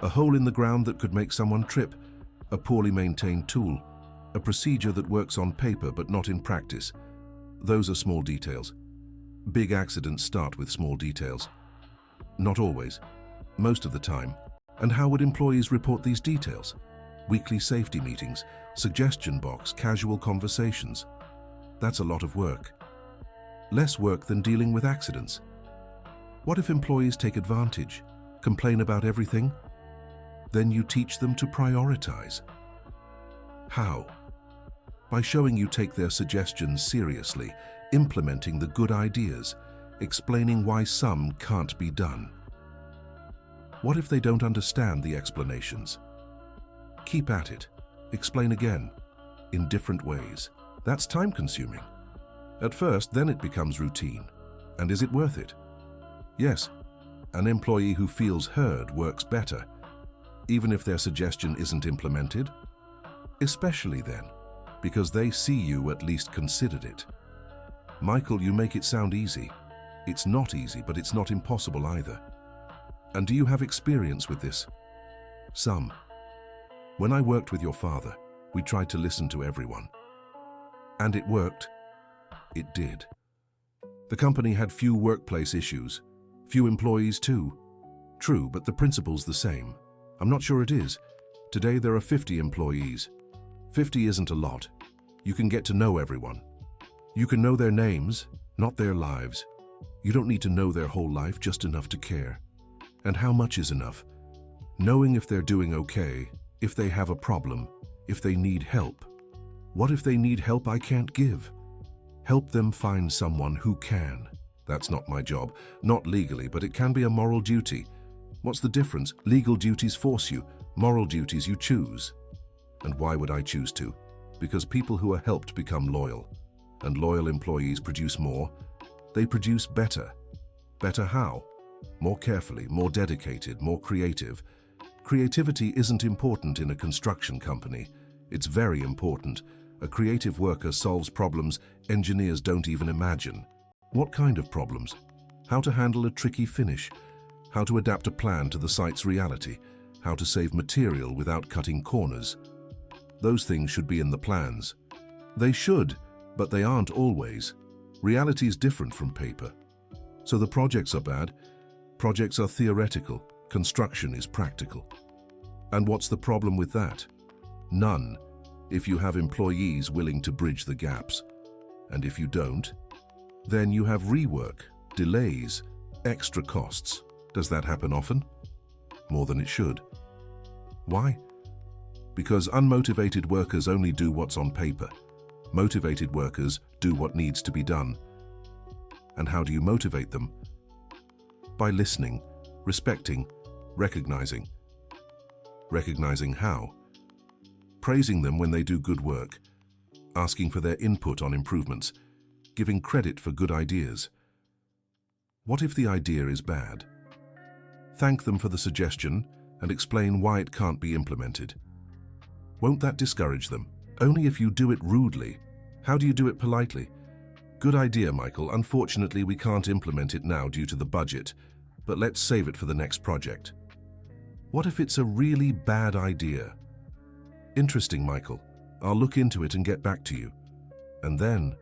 A hole in the ground that could make someone trip, a poorly maintained tool, a procedure that works on paper but not in practice. Those are small details. Big accidents start with small details. Not always. Most of the time. And how would employees report these details? Weekly safety meetings, suggestion box, casual conversations. That's a lot of work. Less work than dealing with accidents. What if employees take advantage, complain about everything? Then you teach them to prioritize. How? By showing you take their suggestions seriously, implementing the good ideas, explaining why some can't be done. What if they don't understand the explanations? Keep at it. explain again, in different ways. That's time-consuming. At first, then it becomes routine. And is it worth it? Yes, an employee who feels heard works better, even if their suggestion isn't implemented. Especially then, because they see you at least considered it. Michael, you make it sound easy. It's not easy, but it's not impossible either. And do you have experience with this? Some. When I worked with your father, we tried to listen to everyone. And it worked. It did. The company had few workplace issues, few employees too. True, but the principle's the same. I'm not sure it is. Today there are 50 employees. 50 isn't a lot. You can get to know everyone. You can know their names, not their lives. You don't need to know their whole life, just enough to care. And how much is enough? Knowing if they're doing okay, if they have a problem, if they need help. What if they need help I can't give? Help them find someone who can. That's not my job, not legally, but it can be a moral duty. What's the difference? Legal duties force you, moral duties you choose. And why would I choose to? Because people who are helped become loyal. And loyal employees produce more. They produce better. Better how? More carefully, more dedicated, more creative. Creativity isn't important in a construction company. It's very important. A creative worker solves problems engineers don't even imagine. What kind of problems? How to handle a tricky finish. How to adapt a plan to the site's reality. How to save material without cutting corners. Those things should be in the plans. They should, but they aren't always. Reality is different from paper. So the projects are bad. Projects are theoretical. Construction is practical. And what's the problem with that? None, if you have employees willing to bridge the gaps. And if you don't, then you have rework, delays, extra costs. Does that happen often? More than it should. Why? Because unmotivated workers only do what's on paper. Motivated workers do what needs to be done. And how do you motivate them? By listening, respecting, recognizing. Recognizing how? Praising them when they do good work, asking for their input on improvements, giving credit for good ideas. What if the idea is bad? Thank them for the suggestion and explain why it can't be implemented. Won't that discourage them? Only if you do it rudely. How do you do it politely? Good idea, Michael. Unfortunately, we can't implement it now due to the budget, but let's save it for the next project. What if it's a really bad idea? Interesting, Michael. I'll look into it and get back to you. And then,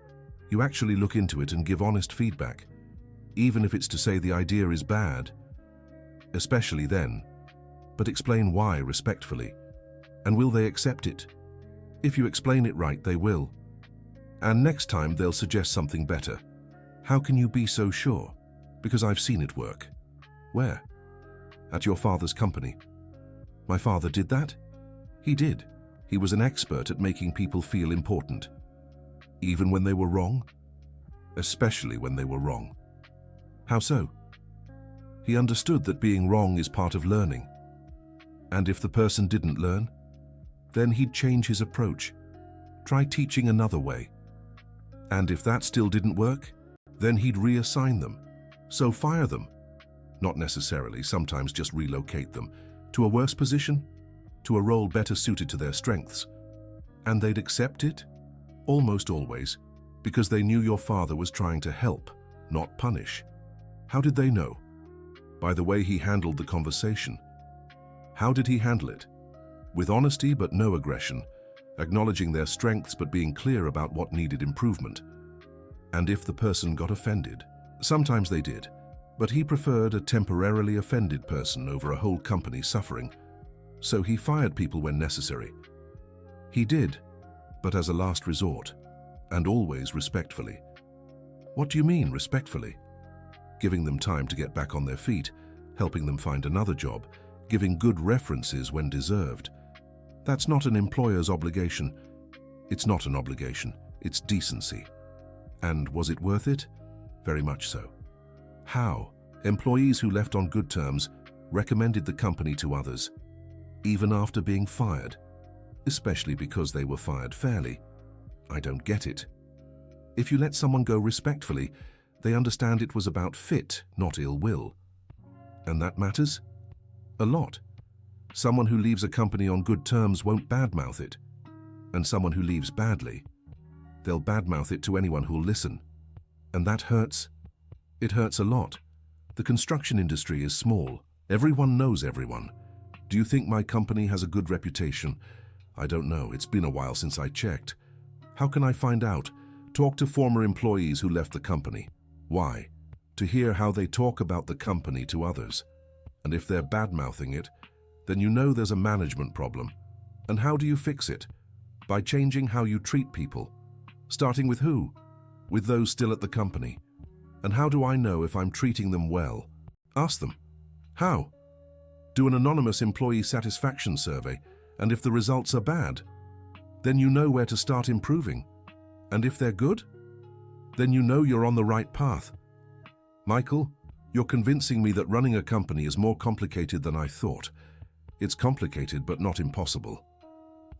you actually look into it and give honest feedback, even if it's to say the idea is bad. Especially then. But explain why respectfully. And will they accept it? If you explain it right, they will. And next time they'll suggest something better. How can you be so sure? Because I've seen it work. Where? At your father's company. My father did that? He did. He was an expert at making people feel important. Even when they were wrong? Especially when they were wrong. How so? He understood that being wrong is part of learning. And if the person didn't learn, then he'd change his approach. Try teaching another way. And if that still didn't work, then he'd reassign them. So fire them. Not necessarily, sometimes just relocate them. To a worse position? To a role better suited to their strengths. And they'd accept it? Almost always, because they knew your father was trying to help, not punish. How did they know? By the way he handled the conversation. How did he handle it? With honesty but no aggression, acknowledging their strengths but being clear about what needed improvement. And if the person got offended? Sometimes they did, but he preferred a temporarily offended person over a whole company suffering. So he fired people when necessary. He did, but as a last resort, and always respectfully. What do you mean, respectfully? Giving them time to get back on their feet, helping them find another job, giving good references when deserved. That's not an employer's obligation. It's not an obligation, it's decency. And was it worth it? Very much so. How? Employees who left on good terms recommended the company to others, even after being fired. especially because they were fired fairly. I don't get it. If you let someone go respectfully, they understand it was about fit, not ill will. And that matters? A lot. Someone who leaves a company on good terms won't badmouth it. And someone who leaves badly, they'll badmouth it to anyone who'll listen. And that hurts. It hurts a lot. The construction industry is small. Everyone knows everyone. Do you think my company has a good reputation? I don't know. It's been a while since I checked. How can I find out? Talk to former employees who left the company. Why? To hear how they talk about the company to others. And if they're bad-mouthing it, then you know there's a management problem. And how do you fix it? By changing how you treat people. Starting with who? With those still at the company. And how do I know if I'm treating them well? Ask them. How? Do an anonymous employee satisfaction survey, and if the results are bad, then you know where to start improving. And if they're good, then you know you're on the right path. Michael, you're convincing me that running a company is more complicated than I thought. It's complicated but not impossible.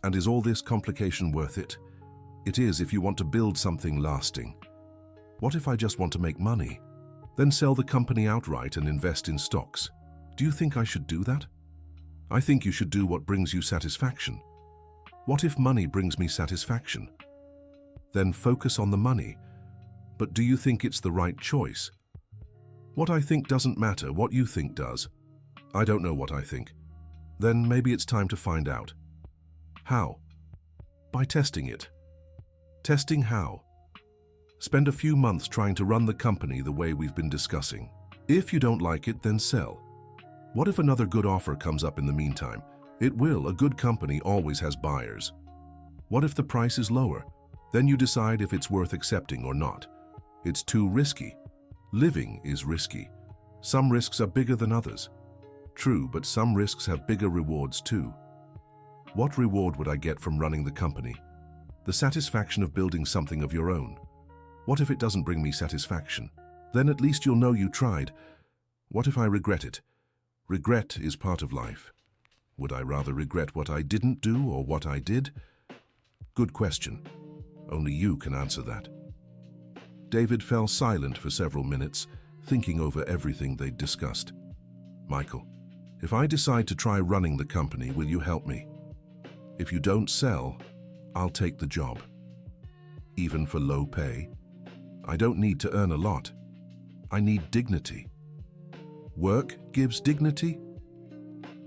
And is all this complication worth it? It is if you want to build something lasting. What if I just want to make money? Then sell the company outright and invest in stocks. Do you think I should do that? I think you should do what brings you satisfaction. What if money brings me satisfaction? Then focus on the money. But do you think it's the right choice? What I think doesn't matter, what you think does. I don't know what I think. Then maybe it's time to find out. How? By testing it. Testing how? Spend a few months trying to run the company the way we've been discussing. If you don't like it, then sell. What if another good offer comes up in the meantime? It will. A good company always has buyers. What if the price is lower? Then you decide if it's worth accepting or not. It's too risky. Living is risky. Some risks are bigger than others. True, but some risks have bigger rewards too. What reward would I get from running the company? The satisfaction of building something of your own. What if it doesn't bring me satisfaction? Then at least you'll know you tried. What if I regret it? Regret is part of life. Would I rather regret what I didn't do or what I did? Good question. Only you can answer that. David fell silent for several minutes, thinking over everything they'd discussed. Michael, if I decide to try running the company, will you help me? If you don't sell, I'll take the job. Even for low pay? I don't need to earn a lot. I need dignity. Work gives dignity?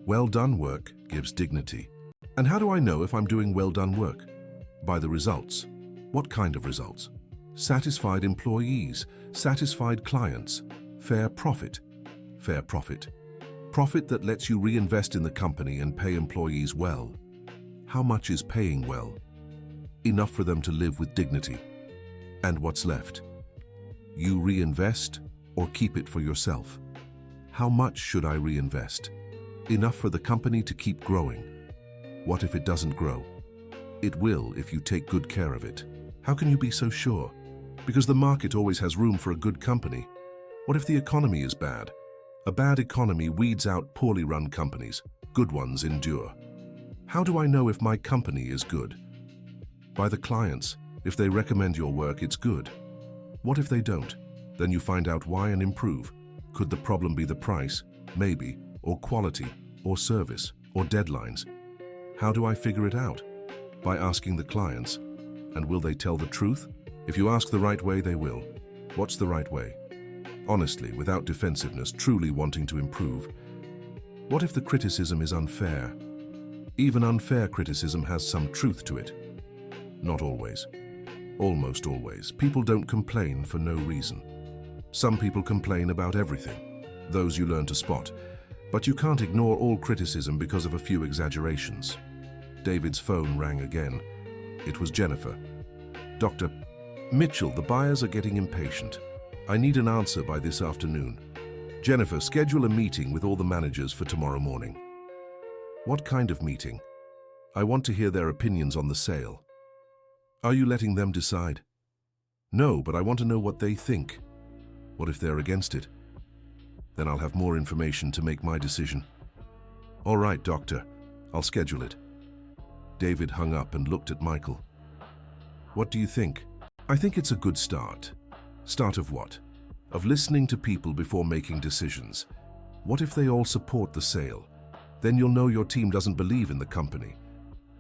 Well done work gives dignity. And how do I know if I'm doing well done work? By the results. What kind of results? Satisfied employees, satisfied clients, fair profit. Fair profit. Profit that lets you reinvest in the company and pay employees well. How much is paying well? Enough for them to live with dignity. And what's left? You reinvest or keep it for yourself? How much should I reinvest? Enough for the company to keep growing. What if it doesn't grow? It will if you take good care of it. How can you be so sure? Because the market always has room for a good company. What if the economy is bad? A bad economy weeds out poorly run companies. Good ones endure. How do I know if my company is good? By the clients. If they recommend your work, it's good. What if they don't? Then you find out why and improve. Could the problem be the price? Maybe. Or quality, or service, or deadlines. How do I figure it out? By asking the clients. And will they tell the truth? If you ask the right way, they will. What's the right way? Honestly, without defensiveness, truly wanting to improve. What if the criticism is unfair? Even unfair criticism has some truth to it. Not always. Almost always. People don't complain for no reason. Some people complain about everything. Those you learn to spot. But you can't ignore all criticism because of a few exaggerations. David's phone rang again. It was Jennifer. Dr. Mitchell, the buyers are getting impatient. I need an answer by this afternoon. Jennifer, schedule a meeting with all the managers for tomorrow morning. What kind of meeting? I want to hear their opinions on the sale. Are you letting them decide? No, but I want to know what they think. What if they're against it? Then I'll have more information to make my decision. All right, doctor. I'll schedule it. David hung up and looked at Michael. What do you think? I think it's a good start. Start of what? Of listening to people before making decisions. What if they all support the sale? Then you'll know your team doesn't believe in the company.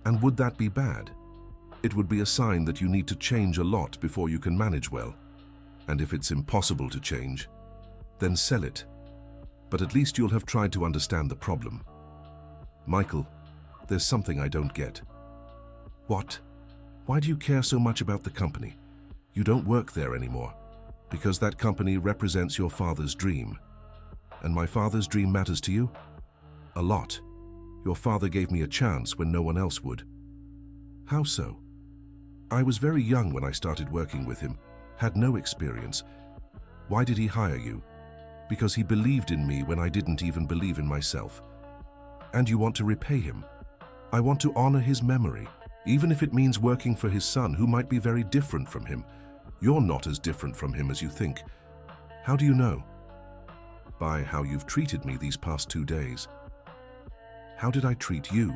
And would that be bad? It would be a sign that you need to change a lot before you can manage well. And if it's impossible to change, then sell it. But at least you'll have tried to understand the problem. Michael, there's something I don't get. What? Why do you care so much about the company? You don't work there anymore. Because that company represents your father's dream. And my father's dream matters to you? A lot. Your father gave me a chance when no one else would. How so? I was very young when I started working with him, had no experience. Why did he hire you? Because he believed in me when I didn't even believe in myself. And you want to repay him. I want to honor his memory, even if it means working for his son, who might be very different from him. You're not as different from him as you think. How do you know? By how you've treated me these past 2 days. How did I treat you?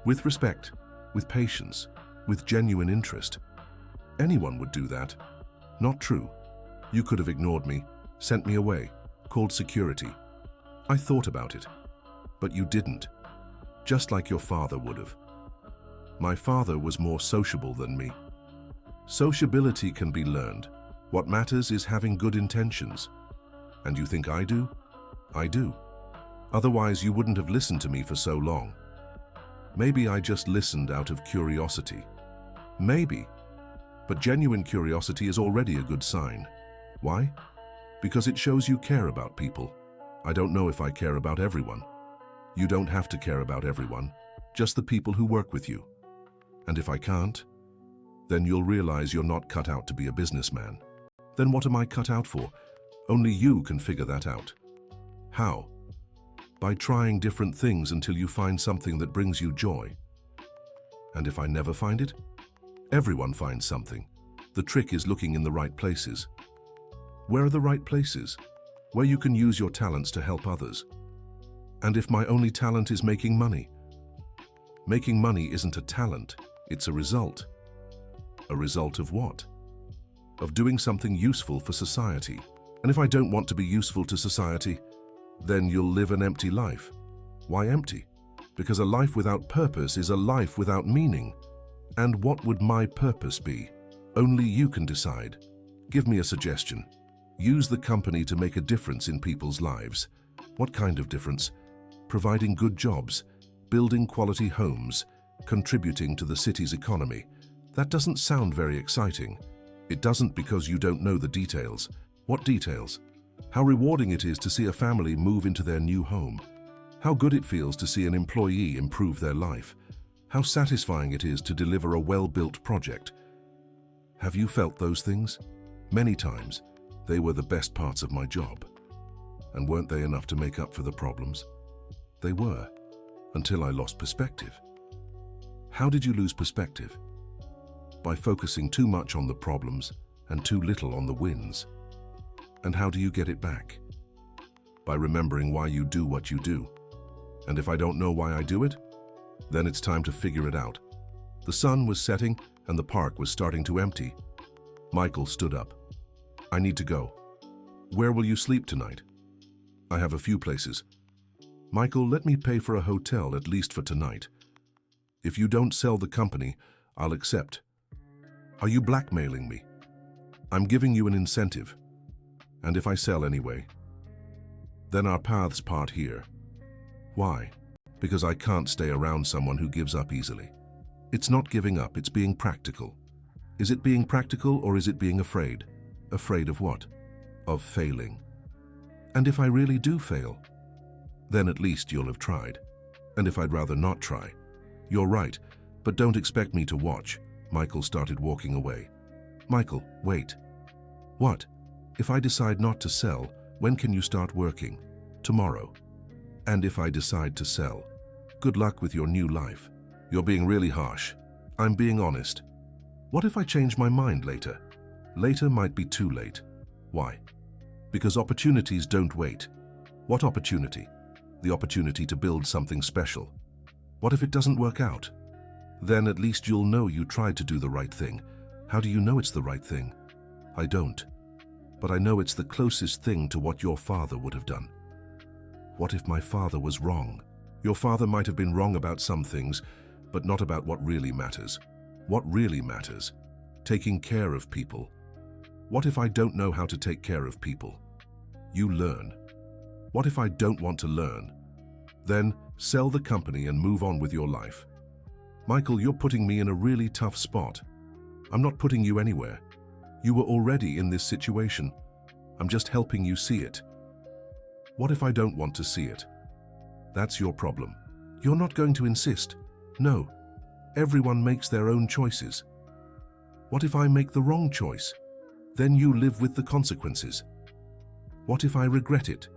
With respect, with patience, with genuine interest. Anyone would do that. Not true. You could have ignored me, sent me away, called security. I thought about it. But you didn't. Just like your father would have. My father was more sociable than me. Sociability can be learned. What matters is having good intentions. And you think I do? I do. Otherwise, you wouldn't have listened to me for so long. Maybe I just listened out of curiosity. Maybe. But genuine curiosity is already a good sign. Why? Because it shows you care about people. I don't know if I care about everyone. You don't have to care about everyone, just the people who work with you. And if I can't, then you'll realize you're not cut out to be a businessman. Then what am I cut out for? Only you can figure that out. How? By trying different things until you find something that brings you joy. And if I never find it? Everyone finds something. The trick is looking in the right places. Where are the right places? Where you can use your talents to help others. And if my only talent is making money? Making money isn't a talent, it's a result. A result of what? Of doing something useful for society. And if I don't want to be useful to society, then you'll live an empty life. Why empty? Because a life without purpose is a life without meaning. And what would my purpose be? Only you can decide. Give me a suggestion. Use the company to make a difference in people's lives. What kind of difference? Providing good jobs, building quality homes, contributing to the city's economy. That doesn't sound very exciting. It doesn't because you don't know the details. What details? How rewarding it is to see a family move into their new home. How good it feels to see an employee improve their life. How satisfying it is to deliver a well-built project. Have you felt those things? Many times. They were the best parts of my job. And weren't they enough to make up for the problems? They were, until I lost perspective. How did you lose perspective? By focusing too much on the problems and too little on the wins. And how do you get it back? By remembering why you do what you do. And if I don't know why I do it, then it's time to figure it out. The sun was setting and the park was starting to empty. Michael stood up. I need to go. Where will you sleep tonight? I have a few places. Michael, let me pay for a hotel at least for tonight. If you don't sell the company, I'll accept. Are you blackmailing me? I'm giving you an incentive. And if I sell anyway, then our paths part here. Why? Because I can't stay around someone who gives up easily. It's not giving up, it's being practical. Is it being practical or is it being afraid? Afraid of what? Of failing. And if I really do fail, then at least you'll have tried. And if I'd rather not try, you're right, but don't expect me to watch. Michael started walking away. Michael, wait. What? If I decide not to sell, when can you start working? Tomorrow. And if I decide to sell, good luck with your new life. You're being really harsh. I'm being honest. What if I change my mind later? Later might be too late. Why? Because opportunities don't wait. What opportunity? The opportunity to build something special. What if it doesn't work out? Then at least you'll know you tried to do the right thing. How do you know it's the right thing? I don't. But I know it's the closest thing to what your father would have done. What if my father was wrong? Your father might have been wrong about some things, but not about what really matters. What really matters? Taking care of people. What if I don't know how to take care of people? You learn. What if I don't want to learn? Then sell the company and move on with your life. Michael, you're putting me in a really tough spot. I'm not putting you anywhere. You were already in this situation. I'm just helping you see it. What if I don't want to see it? That's your problem. You're not going to insist. No. Everyone makes their own choices. What if I make the wrong choice? Then you live with the consequences. What if I regret it?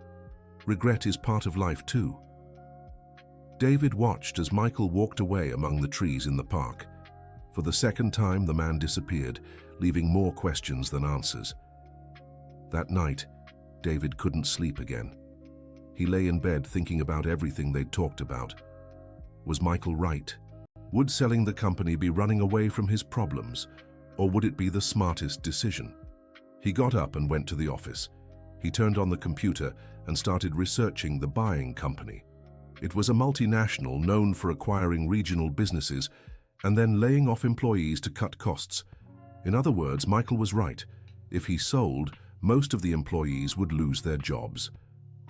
Regret is part of life too. David watched as Michael walked away among the trees in the park. For the second time, the man disappeared, leaving more questions than answers. That night, David couldn't sleep again. He lay in bed thinking about everything they'd talked about. Was Michael right? Would selling the company be running away from his problems, or would it be the smartest decision? He got up and went to the office. He turned on the computer and started researching the buying company. It was a multinational known for acquiring regional businesses and then laying off employees to cut costs. In other words, Michael was right. If he sold, most of the employees would lose their jobs.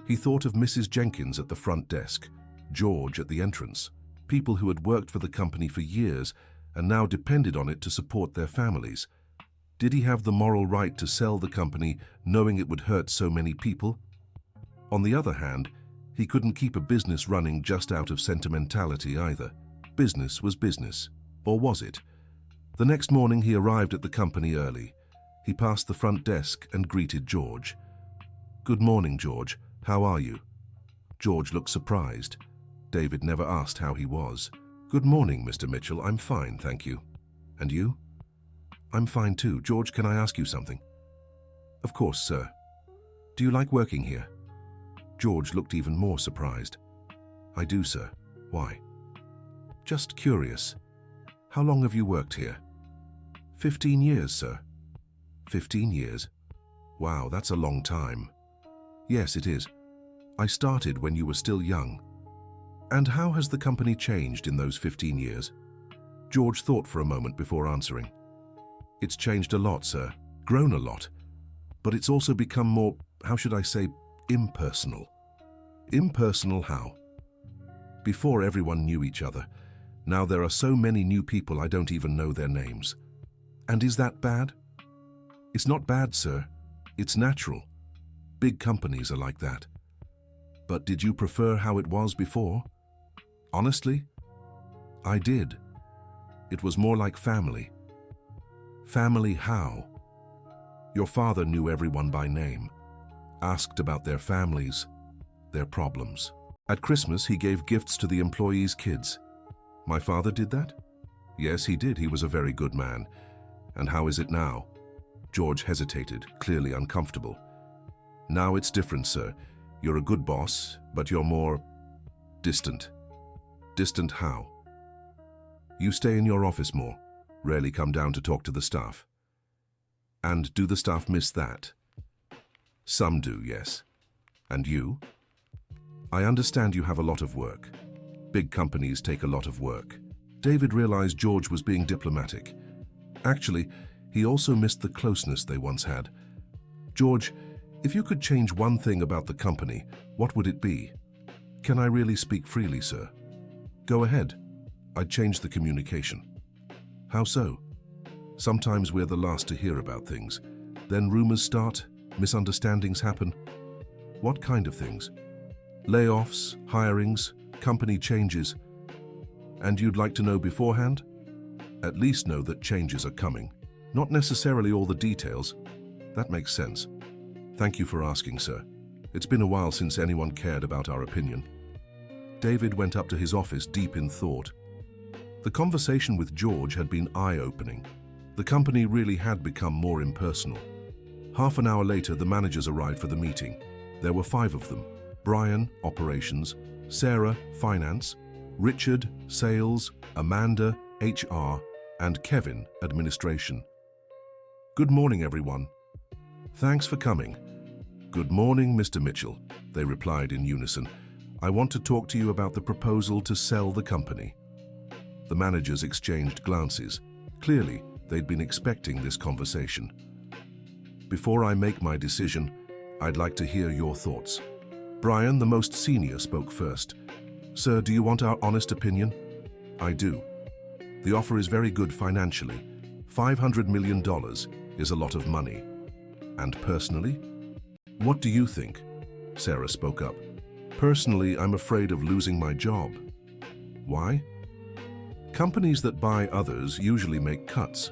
He thought of Mrs. Jenkins at the front desk, George at the entrance, people who had worked for the company for years and now depended on it to support their families. Did he have the moral right to sell the company knowing it would hurt so many people? On the other hand, he couldn't keep a business running just out of sentimentality either. Business was business. Or was it? The next morning he arrived at the company early. He passed the front desk and greeted George. "Good morning, George. How are you?" George looked surprised. David never asked how he was. "Good morning, Mr. Mitchell. I'm fine, thank you. And you?" "I'm fine too. George, can I ask you something?" "Of course, sir." "Do you like working here?" George looked even more surprised. "I do, sir. Why?" "Just curious. How long have you worked here?" 15 years, sir." 15 years? Wow, that's a long time. "Yes, it is. I started when you were still young." "And how has the company changed in those 15 years?" George thought for a moment before answering. "It's changed a lot, sir. Grown a lot. But it's also become more, how should I say, impersonal." "Impersonal how?" "Before everyone knew each other. Now there are so many new people I don't even know their names." "And is that bad?" "It's not bad, sir. It's natural. Big companies are like that." "But did you prefer how it was before?" "Honestly, I did. It was more like family." "Family how?" "Your father knew everyone by name, asked about their families, their problems. At Christmas, he gave gifts to the employees' kids." "My father did that?" "Yes, he did. He was a very good man." "And how is it now?" George hesitated, clearly uncomfortable. "Now it's different, sir. You're a good boss, but you're more distant." "Distant how?" "You stay in your office more, rarely come down to talk to the staff." "And do the staff miss that?" "Some do, yes. And you?" "I understand you have a lot of work. Big companies take a lot of work." David realized George was being diplomatic. Actually, he also missed the closeness they once had. "George, if you could change one thing about the company, what would it be?" "Can I really speak freely, sir?" "Go ahead." "I'd change the communication." "How so?" "Sometimes we're the last to hear about things. Then rumors start, misunderstandings happen." "What kind of things?" "Layoffs, hirings, company changes." "And you'd like to know beforehand?" "At least know that changes are coming. Not necessarily all the details." "That makes sense. Thank you for asking, sir. It's been a while since anyone cared about our opinion." David went up to his office deep in thought. The conversation with George had been eye-opening. The company really had become more impersonal. Half an hour later, the managers arrived for the meeting. There were 5 of them: Brian, operations; Sarah, finance; Richard, sales; Amanda, HR, and Kevin, administration. Good morning, everyone. Thanks for coming. Good morning, Mr. Mitchell, they replied in unison. I want to talk to you about the proposal to sell the company. The managers exchanged glances. Clearly, they'd been expecting this conversation. Before I make my decision, I'd like to hear your thoughts. Brian, the most senior, spoke first. Sir, do you want our honest opinion? I do. The offer is very good financially. $500 million is a lot of money. And personally? What do you think? Sarah spoke up. Personally, I'm afraid of losing my job. Why? Companies that buy others usually make cuts.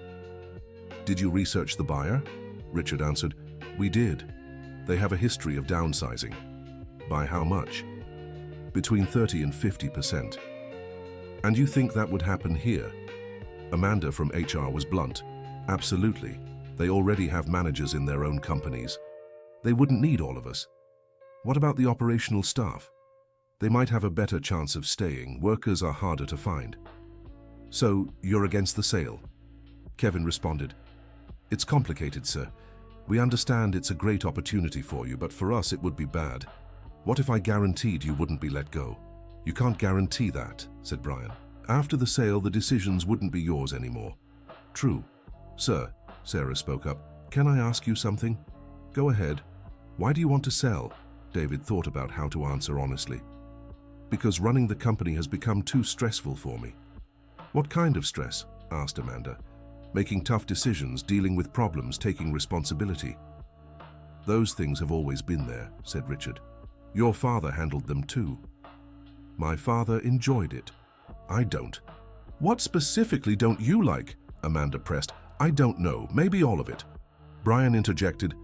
Did you research the buyer? Richard answered. We did. They have a history of downsizing. By how much? Between 30 and 50%. And you think that would happen here? Amanda from HR was blunt. Absolutely. They already have managers in their own companies. They wouldn't need all of us. What about the operational staff? They might have a better chance of staying. Workers are harder to find. So, you're against the sale? Kevin responded. It's complicated, sir. We understand it's a great opportunity for you, but for us it would be bad. What if I guaranteed you wouldn't be let go? You can't guarantee that, said Brian. After the sale, the decisions wouldn't be yours anymore. True. Sir, Sarah spoke up. Can I ask you something? Go ahead. Why do you want to sell? David thought about how to answer honestly. Because running the company has become too stressful for me. What kind of stress? Asked Amanda. Making tough decisions, dealing with problems, taking responsibility. Those things have always been there, said Richard. Your father handled them too. My father enjoyed it. I don't. What specifically don't you like? Amanda pressed. I don't know, maybe all of it. Brian interjected.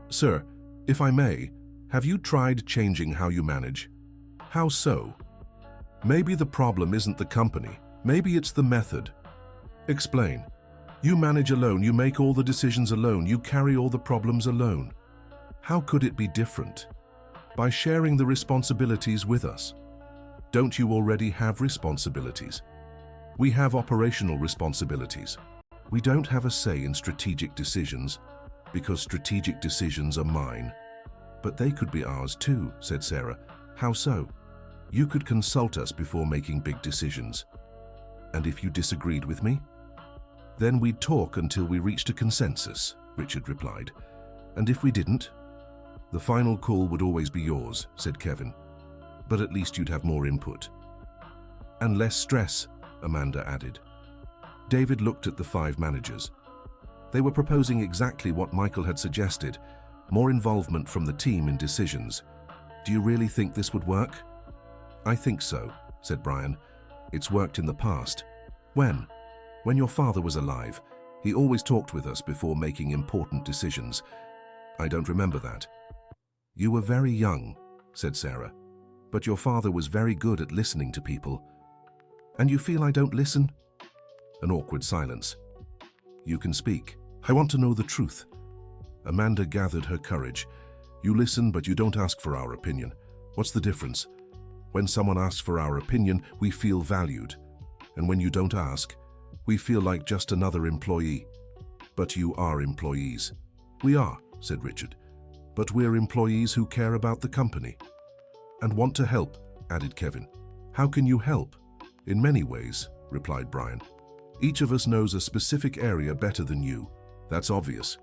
Sir, if I may, have you tried changing how you manage? How so? Maybe the problem isn't the company. Maybe it's the method. Explain. You manage alone, you make all the decisions alone, you carry all the problems alone. How could it be different? By sharing the responsibilities with us. Don't you already have responsibilities? We have operational responsibilities. We don't have a say in strategic decisions, because strategic decisions are mine. But they could be ours too, said Sarah. How so? You could consult us before making big decisions. And if you disagreed with me? Then we'd talk until we reached a consensus, Richard replied. And if we didn't? The final call would always be yours, said Kevin. But at least you'd have more input. And less stress, Amanda added. David looked at the 5 managers. They were proposing exactly what Michael had suggested, more involvement from the team in decisions. Do you really think this would work? I think so, said Brian. It's worked in the past. When? When your father was alive. He always talked with us before making important decisions. I don't remember that. You were very young, said Sarah. But your father was very good at listening to people. And you feel I don't listen? An awkward silence. You can speak. I want to know the truth. Amanda gathered her courage. You listen, but you don't ask for our opinion. What's the difference? When someone asks for our opinion, we feel valued. And when you don't ask, we feel like just another employee. But you are employees. We are, said Richard. But we're employees who care about the company. And want to help, added Kevin. How can you help? In many ways, replied Brian. Each of us knows a specific area better than you. That's obvious.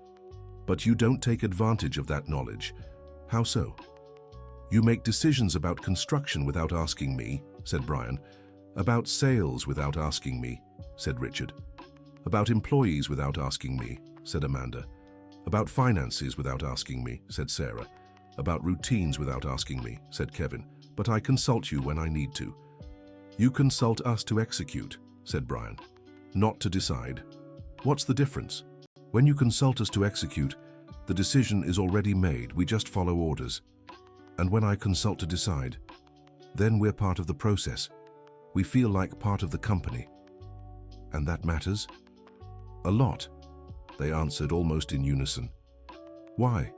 But you don't take advantage of that knowledge. How so? You make decisions about construction without asking me, said Brian. About sales without asking me, said Richard. About employees without asking me, said Amanda. About finances without asking me, said Sarah. About routines without asking me, said Kevin. But I consult you when I need to. You consult us to execute, said Brian. Not to decide. What's the difference? When you consult us to execute, the decision is already made, we just follow orders. And when I consult to decide, then we're part of the process. We feel like part of the company. And that matters? A lot, they answered almost in unison. Why?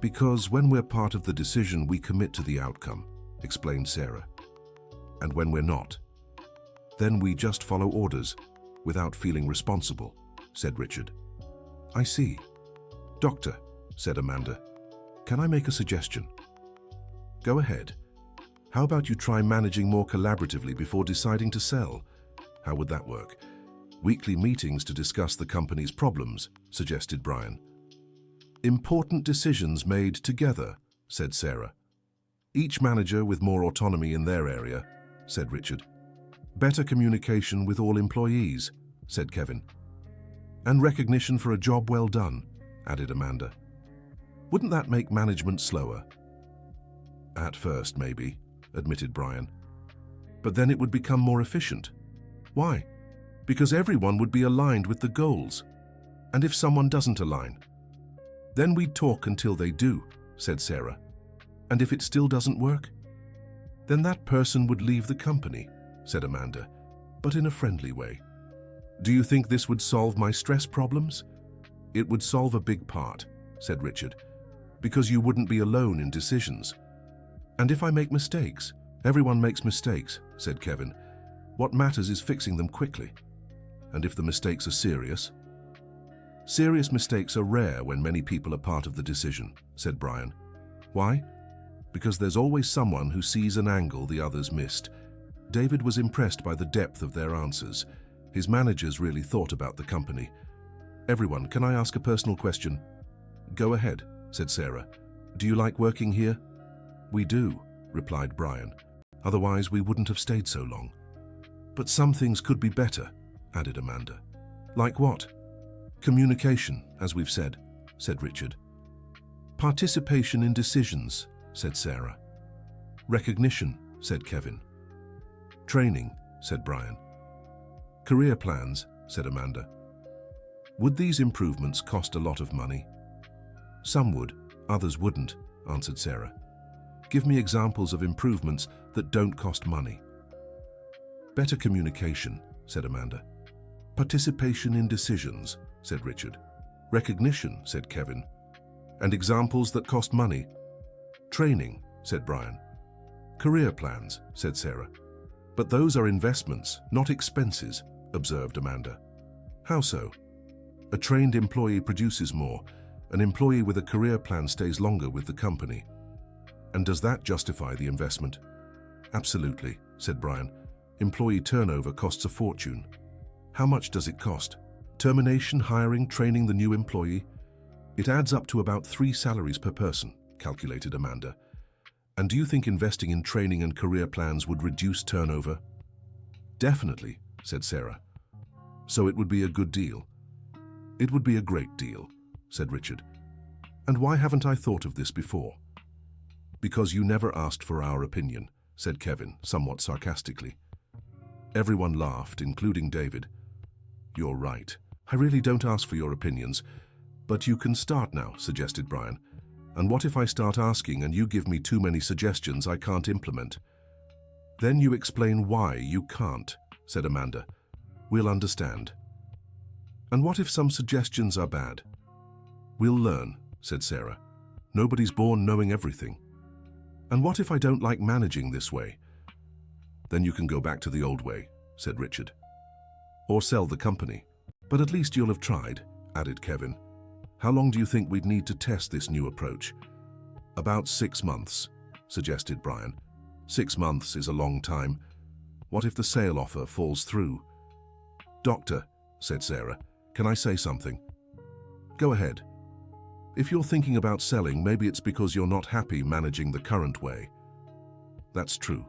Because when we're part of the decision, we commit to the outcome, explained Sarah. And when we're not, then we just follow orders, without feeling responsible, said Richard. I see. Doctor, said Amanda, can I make a suggestion? Go ahead. How about you try managing more collaboratively before deciding to sell? How would that work? Weekly meetings to discuss the company's problems, suggested Brian. Important decisions made together, said Sarah. Each manager with more autonomy in their area, said Richard. Better communication with all employees, said Kevin. And recognition for a job well done, added Amanda. Wouldn't that make management slower? At first, maybe, admitted Brian. But then it would become more efficient. Why? Because everyone would be aligned with the goals. And if someone doesn't align? Then we'd talk until they do, said Sarah. And if it still doesn't work? Then that person would leave the company, said Amanda, but in a friendly way. Do you think this would solve my stress problems? It would solve a big part, said Richard, because you wouldn't be alone in decisions. And if I make mistakes? Everyone makes mistakes, said Kevin. What matters is fixing them quickly. And if the mistakes are serious? Serious mistakes are rare when many people are part of the decision, said Brian. Why? Because there's always someone who sees an angle the others missed. David was impressed by the depth of their answers. His managers really thought about the company. Everyone, can I ask a personal question? Go ahead, said Sarah. Do you like working here? We do, replied Brian. Otherwise, we wouldn't have stayed so long. But some things could be better, added Amanda. Like what? Communication, as we've said Richard. Participation in decisions, said Sarah. Recognition, said Kevin. Training, said Brian. Career plans, said Amanda. Would these improvements cost a lot of money? Some would, others wouldn't, answered Sarah. Give me examples of improvements that don't cost money. Better communication, said Amanda. Participation in decisions, said Richard. Recognition, said Kevin. And examples that cost money. Training, said Brian. Career plans, said Sarah. But those are investments, not expenses, observed Amanda. How so? A trained employee produces more. An employee with a career plan stays longer with the company. And does that justify the investment? Absolutely, said Brian. Employee turnover costs a fortune. How much does it cost? Termination, hiring, training the new employee? It adds up to about 3 salaries per person, calculated Amanda. And do you think investing in training and career plans would reduce turnover? Definitely, said Sarah. So it would be a good deal. It would be a great deal, said Richard. And why haven't I thought of this before? Because you never asked for our opinion, said Kevin, somewhat sarcastically. Everyone laughed, including David. You're right. I really don't ask for your opinions. But you can start now, suggested Brian. And what if I start asking and you give me too many suggestions I can't implement? Then you explain why you can't, said Amanda. We'll understand. And what if some suggestions are bad? We'll learn, said Sarah. Nobody's born knowing everything. And what if I don't like managing this way? Then you can go back to the old way, said Richard. Or sell the company. But at least you'll have tried, added Kevin. How long do you think we'd need to test this new approach? About 6 months, suggested Brian. 6 months is a long time. What if the sale offer falls through? Doctor, said Sarah, can I say something? Go ahead. If you're thinking about selling, maybe it's because you're not happy managing the current way. That's true.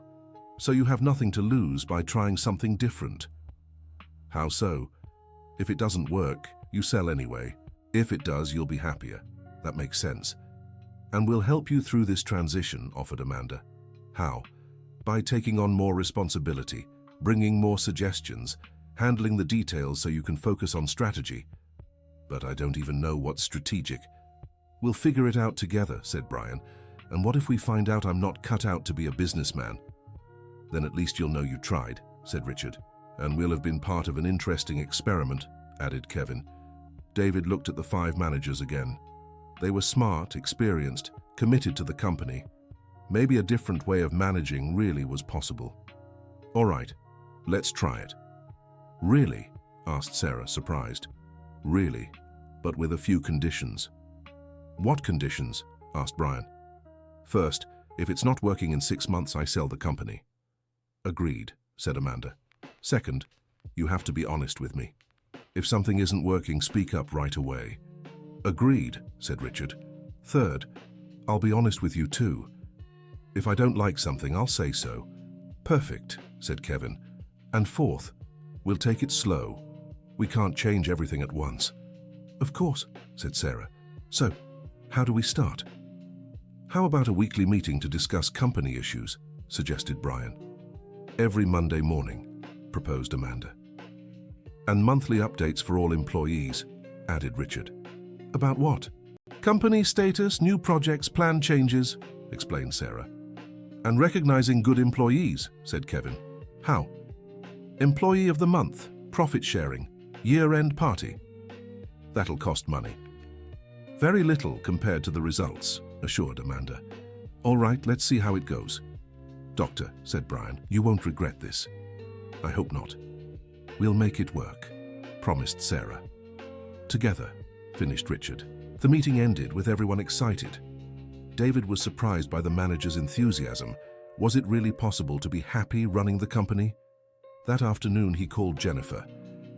So you have nothing to lose by trying something different. How so? If it doesn't work, you sell anyway. If it does, you'll be happier. That makes sense. And we'll help you through this transition, offered Amanda. How? By taking on more responsibility, bringing more suggestions, handling the details so you can focus on strategy. But I don't even know what's strategic. We'll figure it out together, said Brian. And what if we find out I'm not cut out to be a businessman? Then at least you'll know you tried, said Richard. And we'll have been part of an interesting experiment, added Kevin. David looked at the 5 managers again. They were smart, experienced, committed to the company. Maybe a different way of managing really was possible. All right, let's try it. Really? asked Sarah, surprised. Really, but with a few conditions. What conditions? Asked Brian. First, if it's not working in 6 months, I sell the company. Agreed, said Amanda. Second, you have to be honest with me. If something isn't working, speak up right away. Agreed, said Richard. Third, I'll be honest with you too. If I don't like something, I'll say so. Perfect, said Kevin. And fourth, we'll take it slow. We can't change everything at once. Of course, said Sarah. So, how do we start? How about a weekly meeting to discuss company issues, suggested Brian. Every Monday morning, proposed Amanda. And monthly updates for all employees, added Richard. About what? Company status, new projects, plan changes, explained Sarah. And recognizing good employees, said Kevin. How? Employee of the month, profit sharing, year-end party. That'll cost money. Very little compared to the results, assured Amanda. All right, let's see how it goes. Doctor, said Brian, you won't regret this. I hope not. We'll make it work, promised Sarah. Together, finished Richard. The meeting ended with everyone excited. David was surprised by the manager's enthusiasm. Was it really possible to be happy running the company? That afternoon he called Jennifer.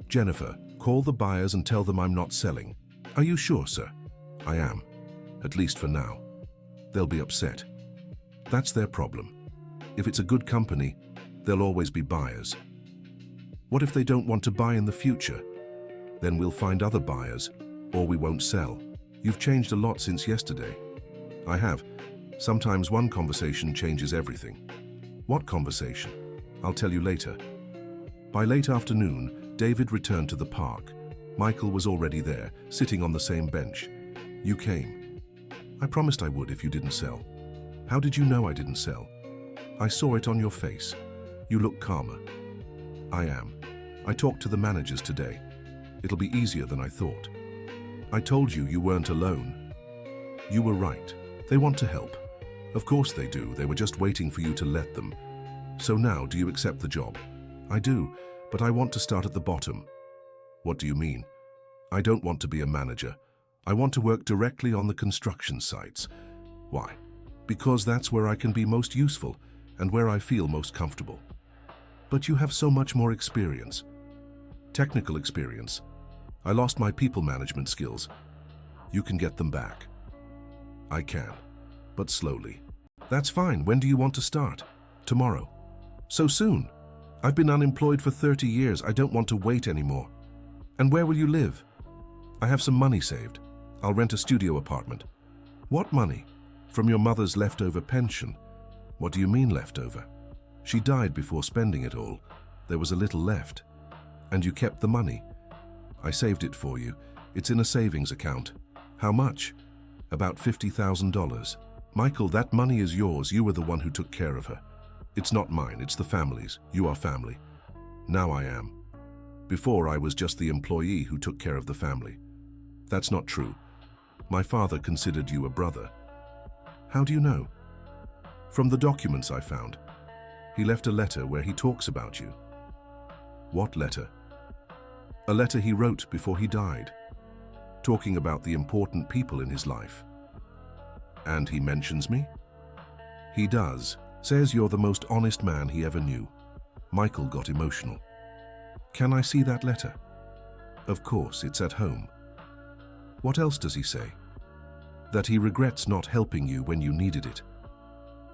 Jennifer, call the buyers and tell them I'm not selling. Are you sure, sir? I am, at least for now. They'll be upset. That's their problem. If it's a good company, there'll always be buyers. What if they don't want to buy in the future? Then we'll find other buyers, or we won't sell. You've changed a lot since yesterday. I have. Sometimes one conversation changes everything. What conversation? I'll tell you later. By late afternoon, David returned to the park. Michael was already there, sitting on the same bench. You came. I promised I would if you didn't sell. How did you know I didn't sell? I saw it on your face. You look calmer. I am. I talked to the managers today. It'll be easier than I thought. I told you you weren't alone. You were right. They want to help. Of course they do. They were just waiting for you to let them. So now, do you accept the job? I do, but I want to start at the bottom. What do you mean? I don't want to be a manager. I want to work directly on the construction sites. Why? Because that's where I can be most useful and where I feel most comfortable. But you have so much more experience. Technical experience. I lost my people management skills. You can get them back. I can, but slowly. That's fine. When do you want to start? Tomorrow. So soon? I've been unemployed for 30 years. I don't want to wait anymore. And where will you live? I have some money saved. I'll rent a studio apartment. What money? From your mother's leftover pension. What do you mean leftover? She died before spending it all. There was a little left. And you kept the money. I saved it for you. It's in a savings account. How much? About $50,000. Michael, that money is yours. You were the one who took care of her. It's not mine, it's the family's. You are family. Now I am. Before I was just the employee who took care of the family. That's not true. My father considered you a brother. How do you know? From the documents I found. He left a letter where he talks about you. What letter? A letter he wrote before he died, talking about the important people in his life. And he mentions me? He does. Says you're the most honest man he ever knew. Michael got emotional. Can I see that letter? Of course, it's at home. What else does he say? That he regrets not helping you when you needed it.